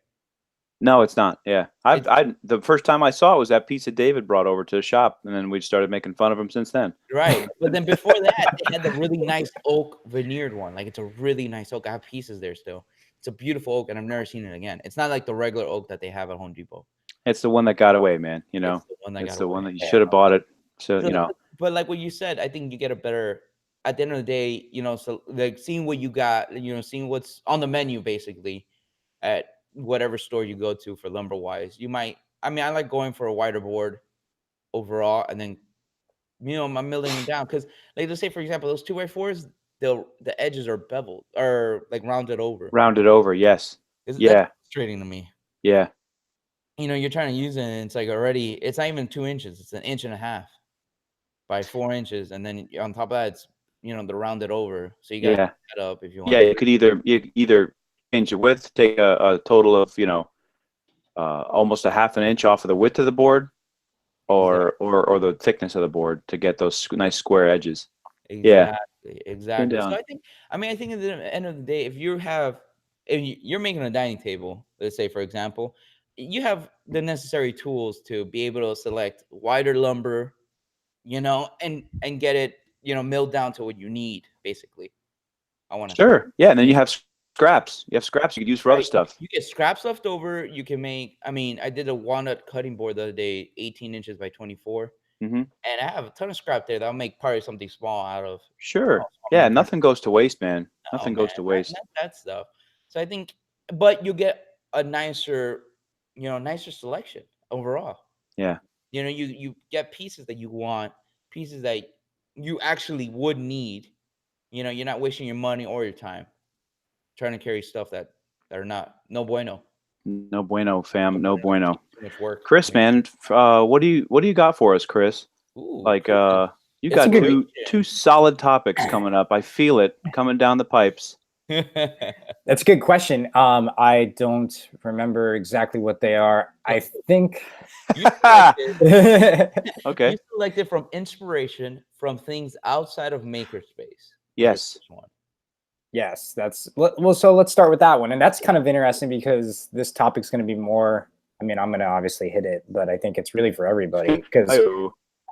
No, it's not. Yeah, the first time I saw it was that piece that David brought over to the shop, and then we started making fun of him since then. Right, but then before that, they had the really nice oak veneered one. Like it's a really nice oak. I have pieces there still. It's a beautiful oak, and I've never seen it again. It's not like the regular oak that they have at Home Depot. It's the one that got away, man. You know, it's the one that you should have bought it. So you know, but like what you said, I think you get a better. At the end of the day, you know, so like seeing what you got, you know, seeing what's on the menu, basically, at whatever store you go to for lumber wise, you might. I mean, I like going for a wider board overall, and then, you know, I'm milling them down because, like, let's say for example, those 2x4s, the edges are beveled or like rounded over. Rounded over, yes. That's frustrating to me. Yeah. You know, you're trying to use it, and it's like already, it's not even 2 inches; it's 1.5 inches by 4 inches, and then on top of that, it's, you know, they're rounded over, so you got to set up if you want. Yeah, you could either change the width, take a total of, you know, almost a 1/2 inch off of the width of the board, or the thickness of the board to get those nice square edges. Exactly. So I think at the end of the day, if you're making a dining table, let's say for example, you have the necessary tools to be able to select wider lumber, you know, and get it, you know, milled down to what you need, basically. I want to say. Yeah, and then you have scraps. You have scraps you could use for other stuff. You get scraps left over. You can make. I mean, I did a walnut cutting board the other day, 18 inches by 24, and I have a ton of scrap there that'll make probably something small out of. Yeah, nothing goes to waste, man. Nothing goes to waste. Not that stuff. So I think, but you get a nicer selection overall. Yeah. You know, you get pieces that you want, pieces that you actually would need. You know, you're not wasting your money or your time trying to carry stuff that are not no bueno. No bueno, fam. No bueno. Too much work. Chris, man, what do you got for us, Chris? Ooh, like you got two solid topics coming up. I feel it coming down the pipes. That's a good question. I don't remember exactly what they are. I think okay. You selected from inspiration from things outside of makerspace. Yes. Yes, well. So let's start with that one, and that's kind of interesting because this topic's going to be more. I mean, I'm going to obviously hit it, but I think it's really for everybody because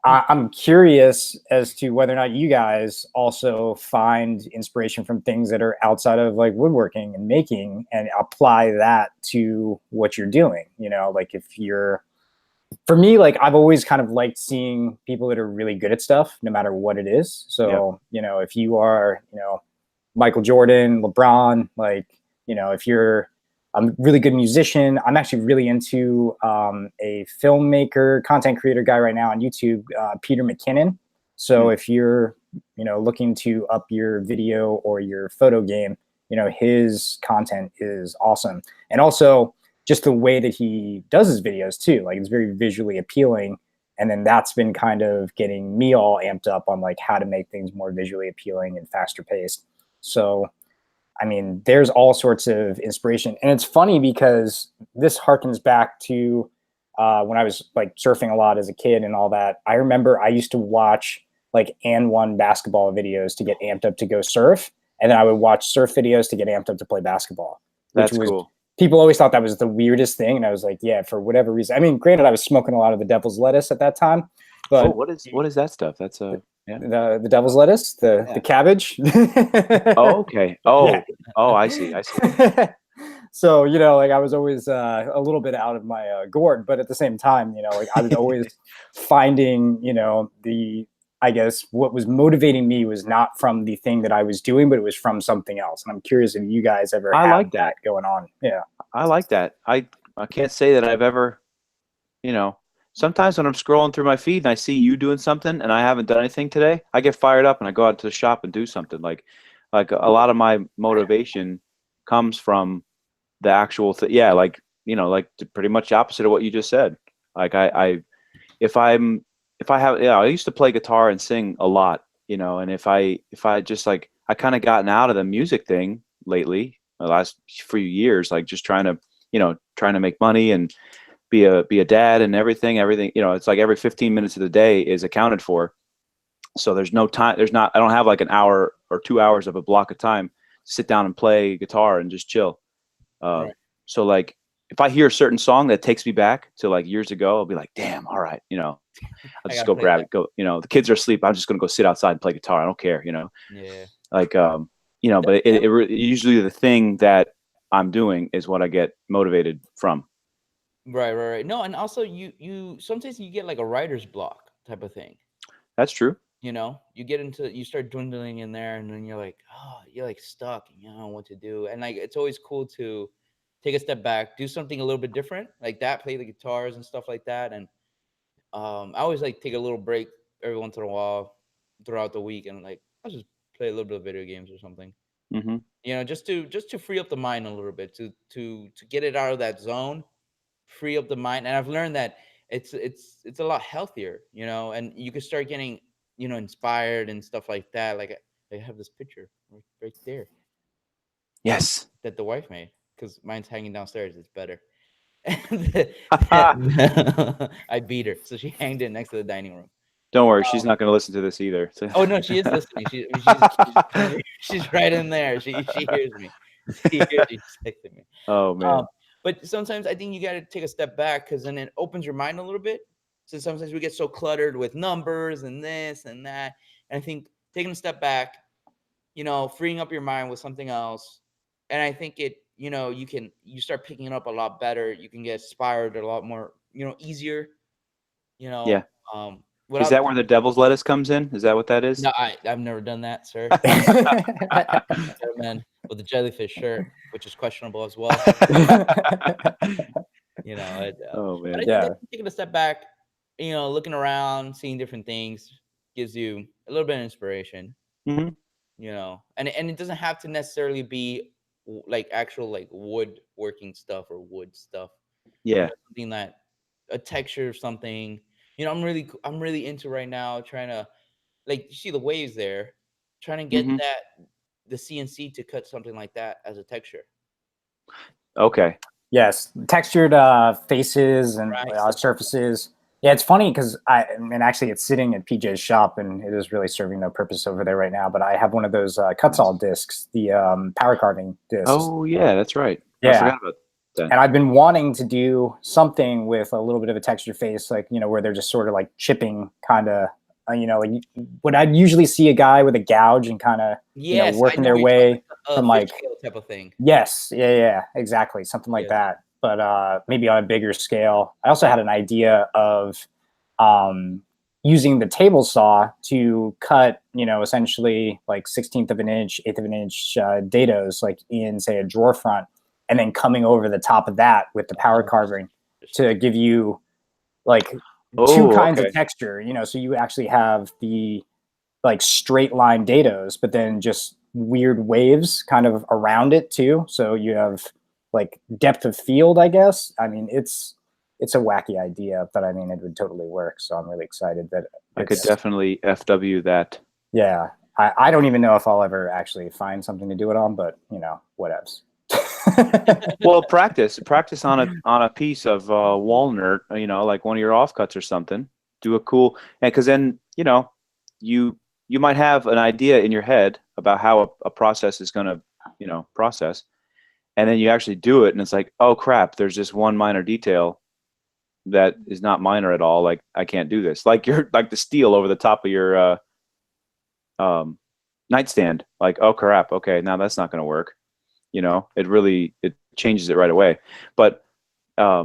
I'm curious as to whether or not you guys also find inspiration from things that are outside of like woodworking and making, and apply that to what you're doing. You know, like if you're, for me, like I've always kind of liked seeing people that are really good at stuff, no matter what it is. So, you know, if you are, you know, Michael Jordan, LeBron, like, you know, if you're a really good musician, I'm actually really into a filmmaker, content creator guy right now on YouTube, Peter McKinnon. So if you're, you know, looking to up your video or your photo game, you know, his content is awesome. And also just the way that he does his videos too, like it's very visually appealing. And then that's been kind of getting me all amped up on like how to make things more visually appealing and faster paced. So, I mean, there's all sorts of inspiration. And it's funny because this harkens back to when I was like surfing a lot as a kid and all that. I remember I used to watch like and one basketball videos to get amped up to go surf. And then I would watch surf videos to get amped up to play basketball. That's cool. People always thought that was the weirdest thing. And I was like, yeah, for whatever reason. I mean, granted, I was smoking a lot of the devil's lettuce at that time. But what is that stuff? That's the devil's lettuce, the cabbage. Oh, okay. I see. So, you know, like I was always a little bit out of my gourd, but at the same time, you know, like I was always finding, you know, I guess what was motivating me was not from the thing that I was doing, but it was from something else. And I'm curious if you guys ever had that going on. Yeah. I like that. I can't say that I've ever, you know, sometimes when I'm scrolling through my feed and I see you doing something and I haven't done anything today, I get fired up and I go out to the shop and do something. Like a lot of my motivation comes from the actual thing. Yeah, like, you know, like pretty much the opposite of what you just said. Like if I have, I used to play guitar and sing a lot, you know, and if I just like, I kind of gotten out of the music thing lately, the last few years, like just trying to make money and be a dad and everything, you know, it's like every 15 minutes of the day is accounted for. So there's no time, I don't have like an hour or 2 hours of a block of time to sit down and play guitar and just chill. Right. So like, if I hear a certain song that takes me back to like years ago, I'll be like, damn, all right, you know, I'll just go grab it. Go, you know, the kids are asleep. I'm just going to go sit outside and play guitar. I don't care, you know? Yeah. Like, you know, but usually the thing that I'm doing is what I get motivated from. Right. No, and also you sometimes you get like a writer's block type of thing. That's true. You know, you start dwindling in there, and then you're like, oh, you're like stuck, and you don't know what to do. And like, it's always cool to take a step back, do something a little bit different, like that, play the guitars and stuff like that. And I always like take a little break every once in a while throughout the week, and like I'll just play a little bit of video games or something. Mm-hmm. You know, just to free up the mind a little bit, to get it out of that zone, free up the mind. And I've learned that it's a lot healthier, you know, and you can start getting, you know, inspired and stuff like that. Like I have this picture right there. Yes. That the wife made, because mine's hanging downstairs. It's better. I beat her, so she hanged it next to the dining room. Don't worry, she's not going to listen to this either. So. Oh no, she is listening. She's right in there. She hears me. She hears me texting me. Oh man. But sometimes I think you got to take a step back, because then it opens your mind a little bit. So sometimes we get so cluttered with numbers and this and that. And I think taking a step back, you know, freeing up your mind with something else. And I think you know, you start picking it up a lot better. You can get inspired a lot more, you know, easier, you know. Yeah. Is that where the devil's lettuce comes in? Is that what that is? No, I've never done that, sir. Man, with the jellyfish shirt, which is questionable as well. You know, oh man, but I think taking a step back, you know, looking around, seeing different things gives you a little bit of inspiration. Mm-hmm. You know, and it doesn't have to necessarily be like actual like woodworking stuff or wood stuff. Yeah, you know, something that a texture of something. You know, I'm really into right now trying to, like, you see the waves there, trying to get the CNC to cut something like that as a texture. Okay. Yes, textured faces and surfaces. Yeah, it's funny because I mean, actually, it's sitting at PJ's shop, and it is really serving no purpose over there right now. But I have one of those Cutsall discs, the power carving discs. Oh yeah, that's right. Yeah, I forgot about that. And I've been wanting to do something with a little bit of a texture face, like where they're just sort of like chipping, kind of, like what I'd usually see a guy with a gouge and kind of, working their way from like type of thing. Yes, yeah, exactly, something like that. But maybe on a bigger scale. I also had an idea of using the table saw to cut, essentially like 1/16 of an inch, 1/8 of an inch dados, like in say a drawer front, and then coming over the top of that with the power carving to give you like two kinds of texture. So you actually have the like straight line dados, but then just weird waves kind of around it too. So you have like depth of field, I guess. I mean, it's a wacky idea, but I mean, it would totally work. So I'm really excited that I could definitely FW that. Yeah. I don't even know if I'll ever actually find something to do it on, but whatevs. Well, practice on a piece of walnut, like one of your offcuts or something. Do a cool, and because then you might have an idea in your head about how a process is going to process, and then you actually do it, and it's like, oh crap, there's just one minor detail that is not minor at all. Like I can't do this. Like the steel over the top of your nightstand. Like, oh crap, okay, now that's not going to work. It changes it right away. But I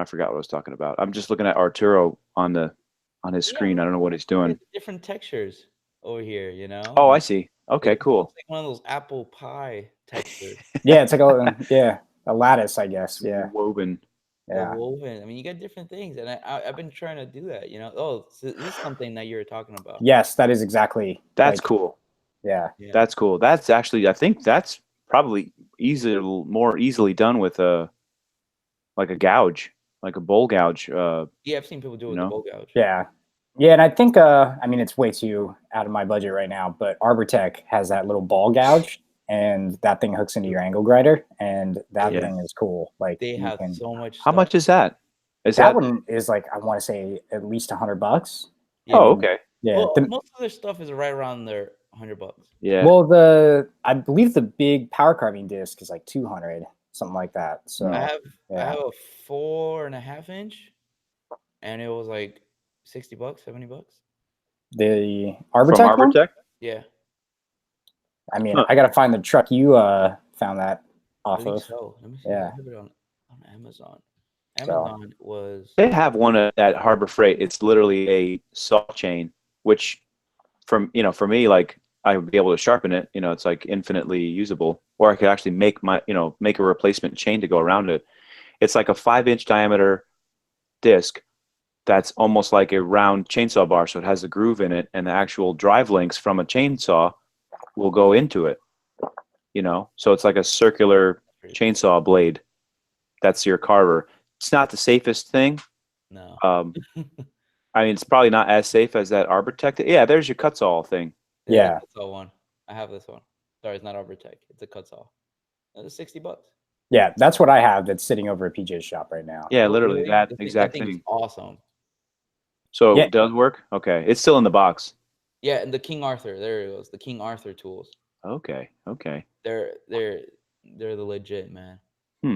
forgot what I was talking about. I'm just looking at Arturo on his screen. I don't know what he's doing. Different textures over here, Oh, I see. Okay, cool. It's like one of those apple pie textures. Yeah, it's like a lattice, I guess. Yeah, woven. Yeah, woven. I mean, you got different things, and I've been trying to do that. Oh, so this is something that you're talking about. Yes, that is exactly. That's cool. Yeah, that's cool. That's actually, I think that's probably more easily done with a gouge, like a bowl gouge. Yeah, I've seen people do it with a bowl gouge. Yeah, and I think I mean, it's way too out of my budget right now, but Arbortech has that little ball gouge, and that thing hooks into your angle grinder, and that thing is cool. Like they have so much. How much is that? That one is like, I want to say at least $100. Yeah, oh, okay. Yeah, well, most of their stuff is right around their $100. Yeah. Well, I believe the big power carving disc is like 200, something like that. So I have a 4.5 inch, and it was like $60, $70. The Arbortech one? Yeah. I mean, I gotta find the truck you found that off of. So let me see. Yeah. I have it on Amazon. Amazon was. They have one at Harbor Freight. It's literally a saw chain, which, for me, like I would be able to sharpen it. It's like infinitely usable, or I could actually make a replacement chain to go around it. It's like a 5-inch diameter disc that's almost like a round chainsaw bar, so it has a groove in it, and the actual drive links from a chainsaw will go into it. So it's like a circular chainsaw blade. That's your carver. It's not the safest thing. No. I mean, it's probably not as safe as that Arbortech. Yeah, there's your Cutsall thing. Yeah. Cutsall one. I have this one. Sorry, it's not Arbortech. It's a Cutsall. It's $60. Yeah, that's what I have. That's sitting over at PJ's shop right now. Yeah, literally that exact thing. Is awesome. So it does work. Okay, it's still in the box. Yeah, and the King Arthur. There it goes. The King Arthur tools. Okay. They're the legit, man.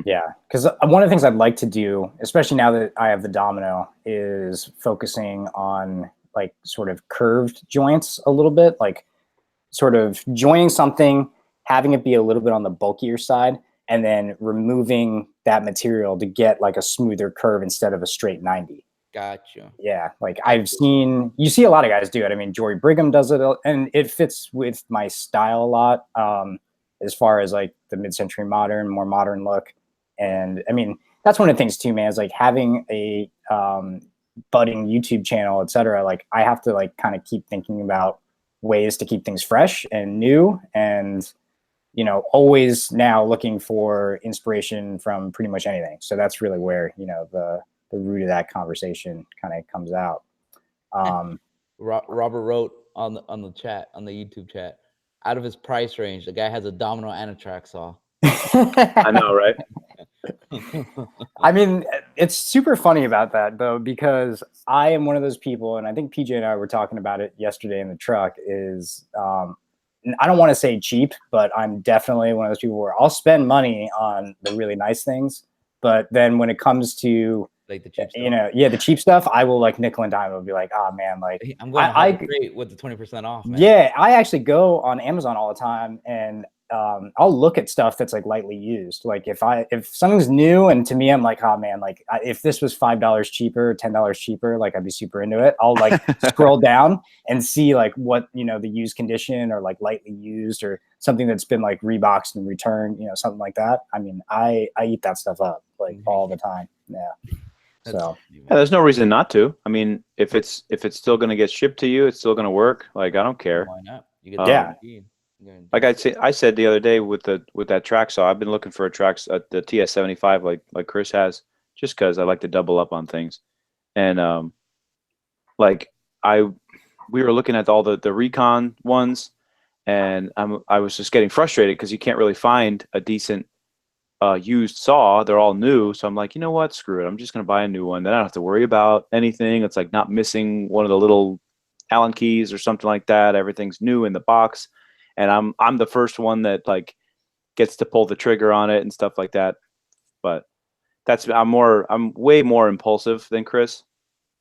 Yeah, because one of the things I'd like to do, especially now that I have the domino, is focusing on like sort of curved joints a little bit, like sort of joining something, having it be a little bit on the bulkier side, and then removing that material to get like a smoother curve instead of a straight 90. Gotcha. Yeah, like you see a lot of guys do it. I mean, Jory Brigham does it, and it fits with my style a lot. As far as like the mid-century modern, more modern look. And I mean, that's one of the things too, man, is like having a budding YouTube channel, etc. Like I have to like kind of keep thinking about ways to keep things fresh and new, and always now looking for inspiration from pretty much anything. So that's really where the root of that conversation kind of comes out. Robert wrote on the chat, on the YouTube chat, out of his price range, the guy has a domino and a track saw. I know, right? I mean, it's super funny about that though, because I am one of those people, and I think PJ and I were talking about it yesterday in the truck, is I don't want to say cheap, but I'm definitely one of those people where I'll spend money on the really nice things, but then when it comes to like the cheap stuff, the cheap stuff, I will like nickel and dime. I'll be like, oh man, like I'm going to great with the 20% off, man. Yeah, I actually go on Amazon all the time, and I'll look at stuff that's like lightly used. Like if something's new, and to me, I'm like, oh man, like if this was $5 cheaper, $10 cheaper, like I'd be super into it. I'll like scroll down and see like what, the used condition or like lightly used or something that's been like reboxed and returned, something like that. I mean, I eat that stuff up like all the time. Yeah. So there's no reason not to. I mean, if it's still going to get shipped to you, it's still going to work. Like I don't care. Why not? You get like I said the other day with that track saw, I've been looking for a track at the TS75 like Chris has, just because I like to double up on things. And we were looking at all the Recon ones, and I was just getting frustrated because you can't really find a decent used saw. They're all new, so I'm like, you know what, screw it, I'm just gonna buy a new one, then I don't have to worry about anything. It's like not missing one of the little Allen keys or something like that. Everything's new in the box, and I'm the first one that like gets to pull the trigger on it and stuff like that. But I'm way more impulsive than Chris.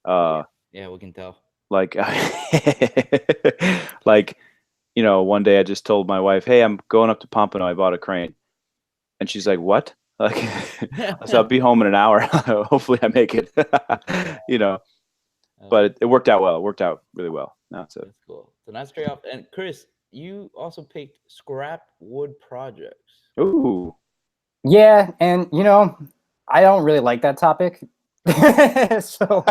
Yeah, we can tell. Like like one day I just told my wife, hey, I'm going up to Pompano, I bought a crane. And she's like, what? Like, so I'll be home in an hour. Hopefully I make it, but it worked out well. It worked out really well. That's cool. So nice trade off. And Chris, you also picked scrap wood projects. Ooh. Yeah. And, I don't really like that topic. So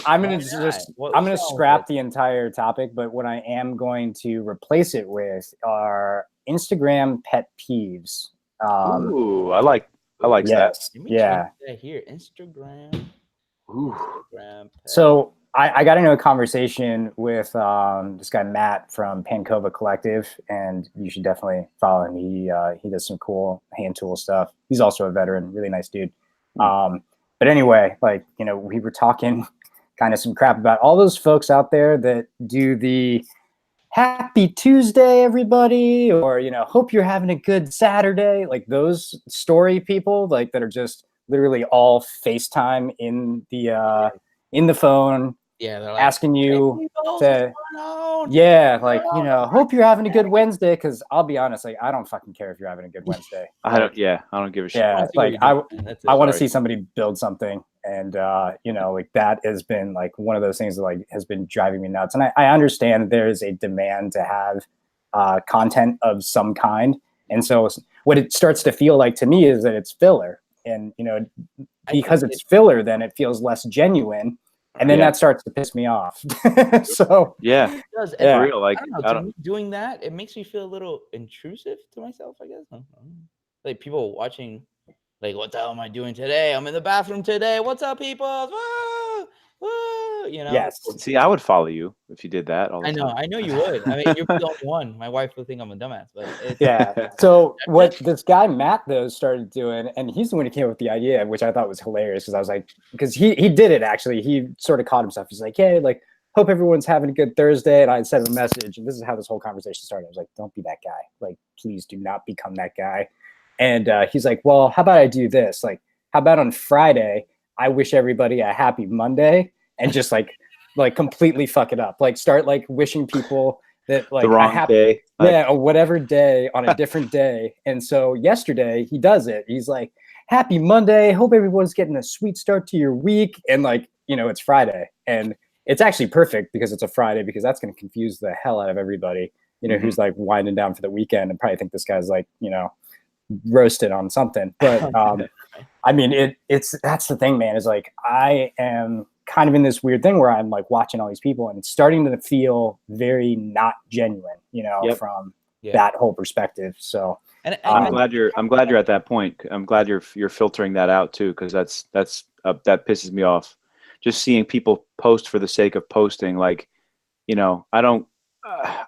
I'm going to scrap the entire topic. But what I am going to replace it with are Instagram pet peeves. Ooh, I like that. Yeah. That here, Instagram. Ooh. So I got into a conversation with this guy Matt from Pankova Collective, and you should definitely follow him. He does some cool hand tool stuff. He's also a veteran, really nice dude. But anyway, like we were talking kind of some crap about all those folks out there that do the Happy Tuesday, everybody, or hope you're having a good Saturday. Like those story people, like that are just literally all FaceTime in the phone. Yeah, they're like, asking you to, hope you're having a good Wednesday. Because I'll be honest, like I don't fucking care if you're having a good Wednesday. I don't give a shit. Yeah, like I want to see somebody build something, and like that has been like one of those things that like has been driving me nuts. And I understand there is a demand to have content of some kind, and so what it starts to feel like to me is that it's filler, and because it's filler, then it feels less genuine. And then that starts to piss me off. So yeah, it does. For real. Like doing that, it makes me feel a little intrusive to myself, I guess. Like people watching, like, what the hell am I doing today? I'm in the bathroom today. What's up, people? Woo! Woo! Yes. See, I would follow you if you did that all the time. I know you would. I mean, you're the only one. My wife would think I'm a dumbass, but yeah. So what this guy Matt though started doing, and he's the one who came up with the idea, which I thought was hilarious, because I was like, because he did it actually. He sort of caught himself. He's like, hey, like, hope everyone's having a good Thursday. And I sent him a message, and this is how this whole conversation started. I was like, don't be that guy. Like, please do not become that guy. And he's like, well, how about I do this? Like, how about on Friday, I wish everybody a happy Monday, and just like completely fuck it up. Like start like wishing people that like the wrong day. Or whatever day on a different day. And so yesterday he does it. He's like, happy Monday. Hope everyone's getting a sweet start to your week. And like, it's Friday. And it's actually perfect because it's a Friday, because that's going to confuse the hell out of everybody, who's like winding down for the weekend and probably think this guy's like, roasted on something. But I mean, that's the thing, man, is like, I am kind of in this weird thing where I'm like watching all these people and it's starting to feel very not genuine, from that whole perspective. So and I'm glad you're at that point. I'm glad you're filtering that out too, because that pisses me off. Just seeing people post for the sake of posting, like, I don't.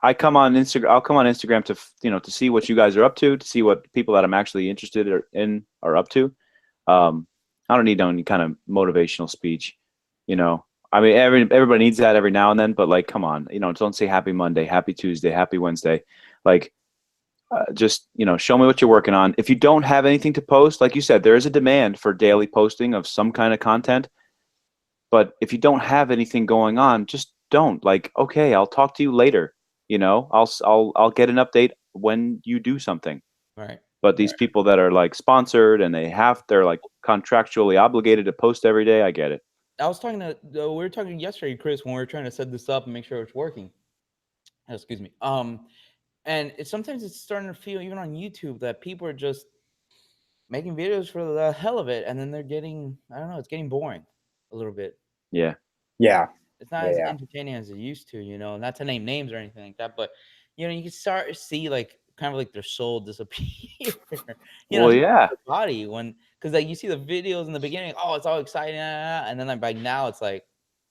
I come on Instagram. I'll come on Instagram to to see what you guys are up to see what people that I'm actually interested in are up to. I don't need any kind of motivational speech, you know. I mean, everybody needs that every now and then, but like, come on, you know, don't say happy Monday, happy Tuesday, happy Wednesday. Like, just, you know, show me what you're working on. If you don't have anything to post, like you said, there is a demand for daily posting of some kind of content. But if you don't have anything going on, just don't. Like, okay, I'll talk to you later. You know, I'll get an update when you do something. Right. But these people that are like sponsored and they're like contractually obligated to post every day, I get it. I was talking to we were talking yesterday, Chris, when we were trying to set this up and make sure it's working. Excuse me. And sometimes it's starting to feel even on YouTube that people are just making videos for the hell of it, and then they're getting, I don't know, it's getting boring a little bit. Yeah. Yeah. It's not as entertaining as it used to, you know, not to name names or anything like that, but you know, you can start to see like kind of like their soul disappear. You know, yeah. the body because like you see the videos in the beginning, oh, it's all exciting, and then like by now it's like,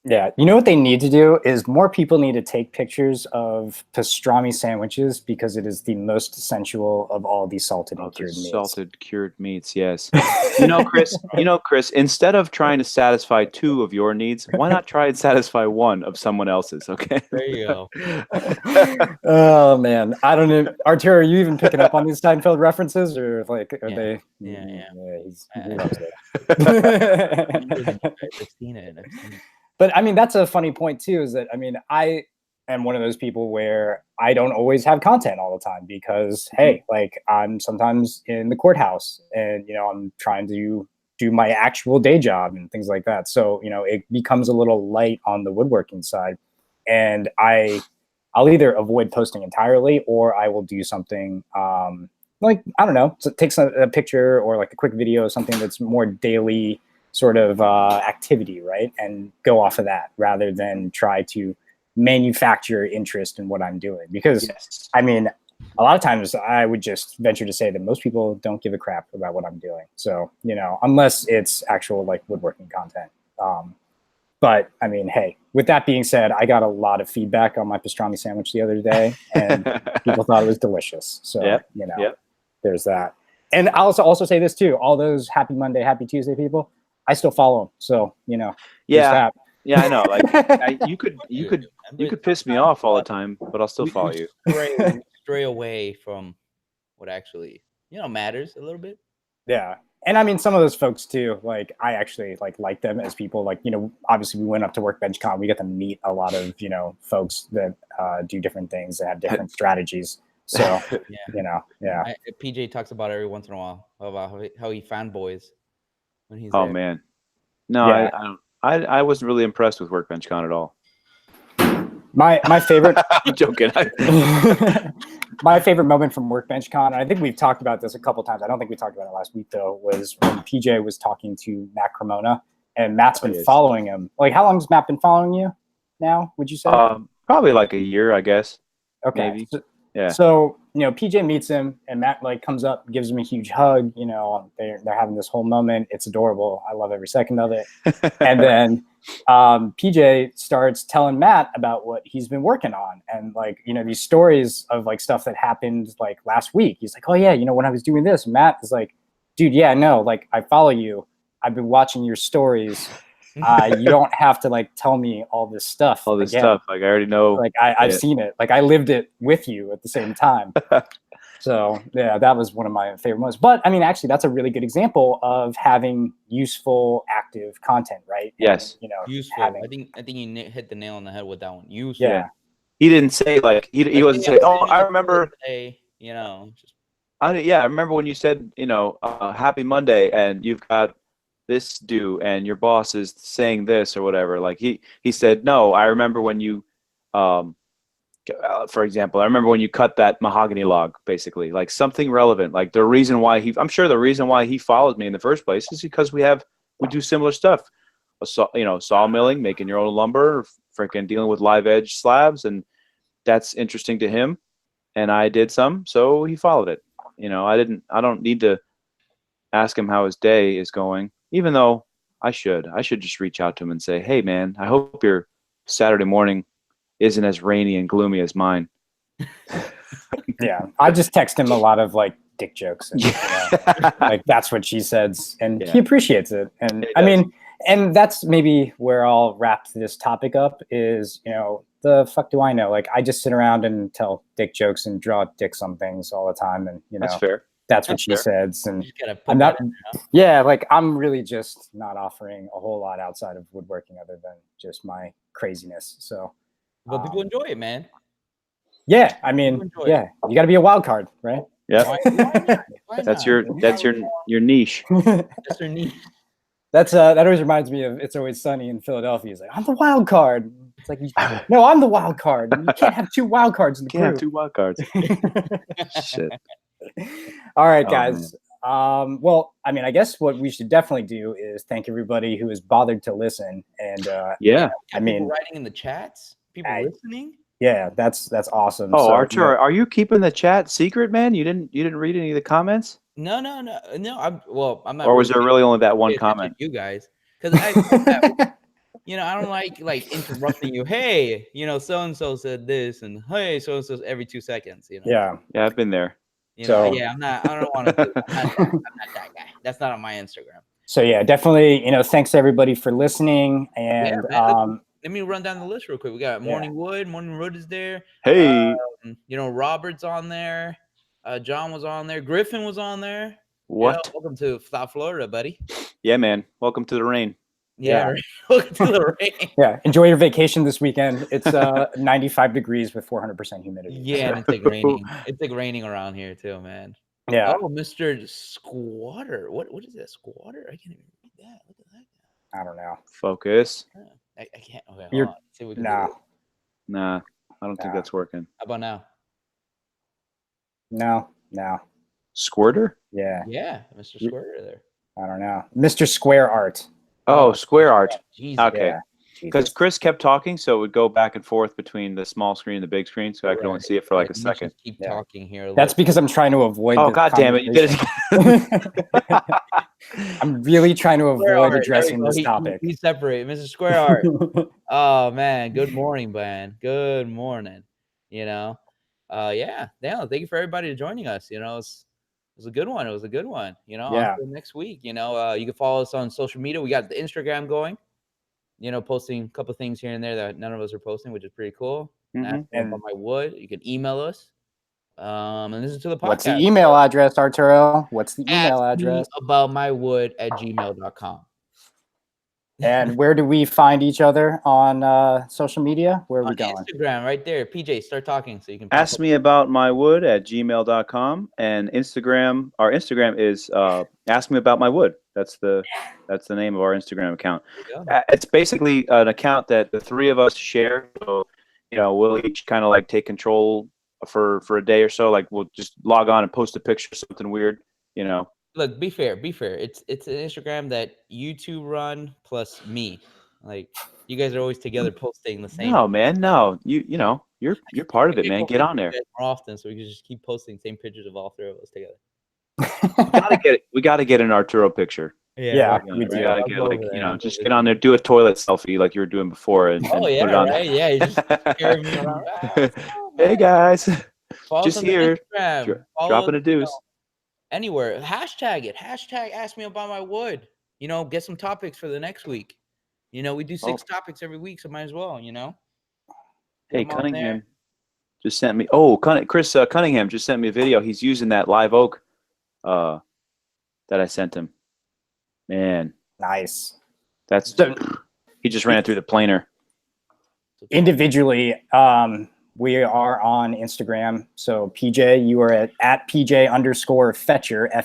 yeah, you know what they need to do is more people need to take pictures of pastrami sandwiches because it is the most sensual of all the salted and cured meats. Salted cured meats, yes. You know, Chris, instead of trying to satisfy 2 of your needs, why not try and satisfy 1 of someone else's? Okay. There you go. Oh man, I don't know. Arturo, are you even picking up on these Seinfeld references, or like are they? Yeah. He loves it. I've seen it. But I mean, that's a funny point too, is that, I mean, I am one of those people where I don't always have content all the time because, hey, like I'm sometimes in the courthouse and, you know, I'm trying to do my actual day job and things like that. So, you know, it becomes a little light on the woodworking side, and I'll either avoid posting entirely or I will do something like, I don't know, so it takes a picture or like a quick video, something that's more daily sort of activity, right? And go off of that rather than try to manufacture interest in what I'm doing. Because, I mean, a lot of times I would just venture to say that most people don't give a crap about what I'm doing. So, you know, unless it's actual like woodworking content. But I mean, hey, with that being said, I got a lot of feedback on my pastrami sandwich the other day and people thought it was delicious. So, you know, there's that. And I'll also say this too, all those happy Monday, happy Tuesday people, I still follow them. So, you know, yeah, I know. Like you could piss me off all the time, but I'll still follow you. Stray away from what actually, you know, matters a little bit. Yeah. And I mean, some of those folks too, like I actually like them as people. Like, you know, obviously we went up to Workbench Con. We got to meet a lot of, you know, folks that do different things, that have different strategies. So, you know, PJ talks about it every once in a while about how he fanboys when he's there. Oh man, no, I don't. I wasn't really impressed with Workbench Con at all. My favorite. I'm joking. My favorite moment from Workbench Con, and I think we've talked about this a couple times. I don't think we talked about it last week though. Was when PJ was talking to Matt Cremona, and Matt's been following him. Like, how long has Matt been following you now? Would you say? Probably like a year, I guess. Okay. Maybe. Yeah. So, you know, PJ meets him and Matt like comes up, gives him a huge hug. You know, they're having this whole moment. It's adorable. I love every second of it. And then PJ starts telling Matt about what he's been working on, and like, you know, these stories of like stuff that happened like last week. He's like, oh yeah, you know, when I was doing this, Matt is like, dude, yeah, no, like I follow you. I've been watching your stories. You don't have to like tell me all this stuff. Like I already know. Like I've seen it. Like I lived it with you at the same time. So yeah, that was one of my favorite moments. But I mean, actually, that's a really good example of having useful, active content, right? Yes. And, you know, useful. I think you hit the nail on the head with that one. Useful. Yeah. He didn't say like he wasn't saying, oh, I remember. You know. I remember when you said, you know, happy Monday, and you've got this due and your boss is saying this or whatever. Like he said, no, I remember when you for example, I remember when you cut that mahogany log, basically, like something relevant. Like I'm sure the reason why he followed me in the first place is because we do similar stuff. You know, sawmilling, making your own lumber, freaking dealing with live edge slabs, and that's interesting to him. And I did some, so he followed it. You know, I don't need to ask him how his day is going, even though I should just reach out to him and say, hey man, I hope your Saturday morning isn't as rainy and gloomy as mine. Yeah, I just text him a lot of like dick jokes. And, like that's what she says, and he appreciates it. And I mean, and that's maybe where I'll wrap this topic up. Is the fuck do I know? Like I just sit around and tell dick jokes and draw dicks on things all the time, and that's fair. That's what she says, and I'm not. Yeah, like I'm really just not offering a whole lot outside of woodworking, other than just my craziness. So, but people enjoy it, man. Yeah, I mean, you got to be a wild card, right? Yeah, why that's not? your niche. That's your niche. That always reminds me of It's Always Sunny in Philadelphia. It's like, I'm the wild card. It's like, no, I'm the wild card. You can't have two wild cards in the Can't crew. have two wild cards. Shit. All right, guys. Well, I mean, I guess what we should definitely do is thank everybody who has bothered to listen. And I mean, people writing in the chats, people listening. Yeah, that's awesome. Oh, so, Arturo, are you keeping the chat secret, man? You didn't read any of the comments? No. I'm not. Or was there really only that one comment? You guys, because I don't like interrupting you. Hey, so and so said this, and hey, so and so every 2 seconds. Yeah, I've been there. I don't want to. I'm not that guy. That's not on my Instagram. So yeah, definitely. Thanks to everybody for listening. And let me run down the list real quick. We got Morning Wood. Morning Wood is there. Hey, Robert's on there. John was on there. Griffin was on there. What? Welcome to South Florida, buddy. Yeah, man. Welcome to the rain. Yeah. Welcome to the rain. Yeah. Enjoy your vacation this weekend. It's 95 degrees with 400% humidity. Yeah, and it's like raining. It's like raining around here too, man. Yeah. Oh, Mr. Squatter. What is that? Squatter? I can't even read that. Look at that. I don't know. Focus. I can't. Okay, hold on. See if we can Nah. I don't think that's working. How about now? No. Squirter? Yeah. Yeah, Mr. Squirter there. I don't know. Mr. Square Art. Oh, Square Art. Jesus. Okay. Because Chris kept talking, so it would go back and forth between the small screen and the big screen, so I could only see it for like a second. Keep talking here. That's because I'm trying to avoid. Oh, God damn it! You did it. I'm really trying to avoid addressing this topic. He's separate, Mr. Square Art. Oh man, good morning, man. Good morning. Yeah. Thank you for everybody joining us. It was a good one. On to next week. You can follow us on social media. We got the Instagram going. Posting a couple things here and there that none of us are posting, which is pretty cool. And about my wood, you can email us. And listen to the podcast. What's the email address, Arturo? What's the email address? aboutmywood@gmail.com. And where do we find each other on social media? Where are we going? Instagram, right there. PJ, start talking so you can ask me about my wood at gmail.com, and Instagram. Our Instagram is ask me about my wood. That's the name of our Instagram account. It's basically an account that the three of us share. So we'll each kind of like take control for a day or so. Like we'll just log on and post a picture of something weird. Look, be fair. It's an Instagram that you two run plus me. Like you guys are always together posting the same. No, man, no. You're part of it, man. Get on there more often, so we can just keep posting the same pictures of all three of us together. We gotta get an Arturo picture. Yeah, we gotta get just get on there, do a toilet selfie like you were doing before, and put it on. Right? Yeah, you just carry me around. Hey guys, follow just here, dropping a deuce. Anywhere, hashtag it. Hashtag ask me about my wood. Get some topics for the next week. We do 6 topics every week, so might as well. Hey, Cunningham just sent me. Oh, Chris Cunningham just sent me a video. He's using that live oak that I sent him. Man, nice. He just ran it through the planer. Individually, we are on Instagram. So PJ, you are at PJ_Fetcher, FETSCHER.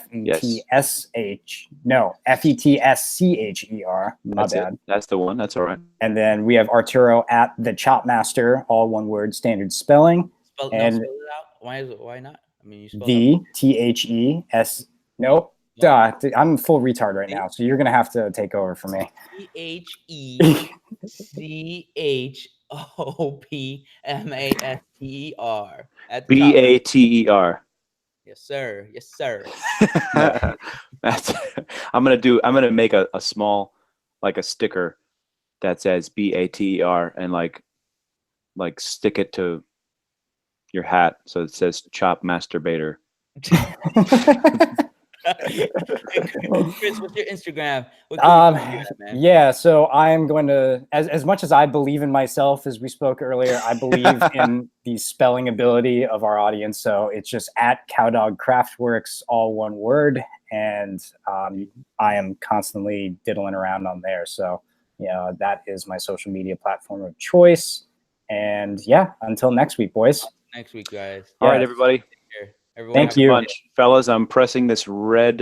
My bad. That's the one. That's all right. And then we have Arturo at the Chopmaster, all one word, standard spelling. Spell it out. Why not? I mean, you spell VTHES. Nope. I'm full retard right now, so you're gonna have to take over for me. CHECHOPMASTER. BATER. Yes, sir. I'm gonna make a small, like a sticker that says BATER and like stick it to your hat so it says Chop Masturbator. Chris, what's your Instagram? Yeah, so I'm going to, as much as I believe in myself, as we spoke earlier, I believe in the spelling ability of our audience. So it's just at Cowdog Craftworks, all one word. And I am constantly diddling around on there. So, that is my social media platform of choice. And yeah, until next week, boys. Next week, guys. All right, everybody. Everyone Thanks a bunch. Fellas, I'm pressing this red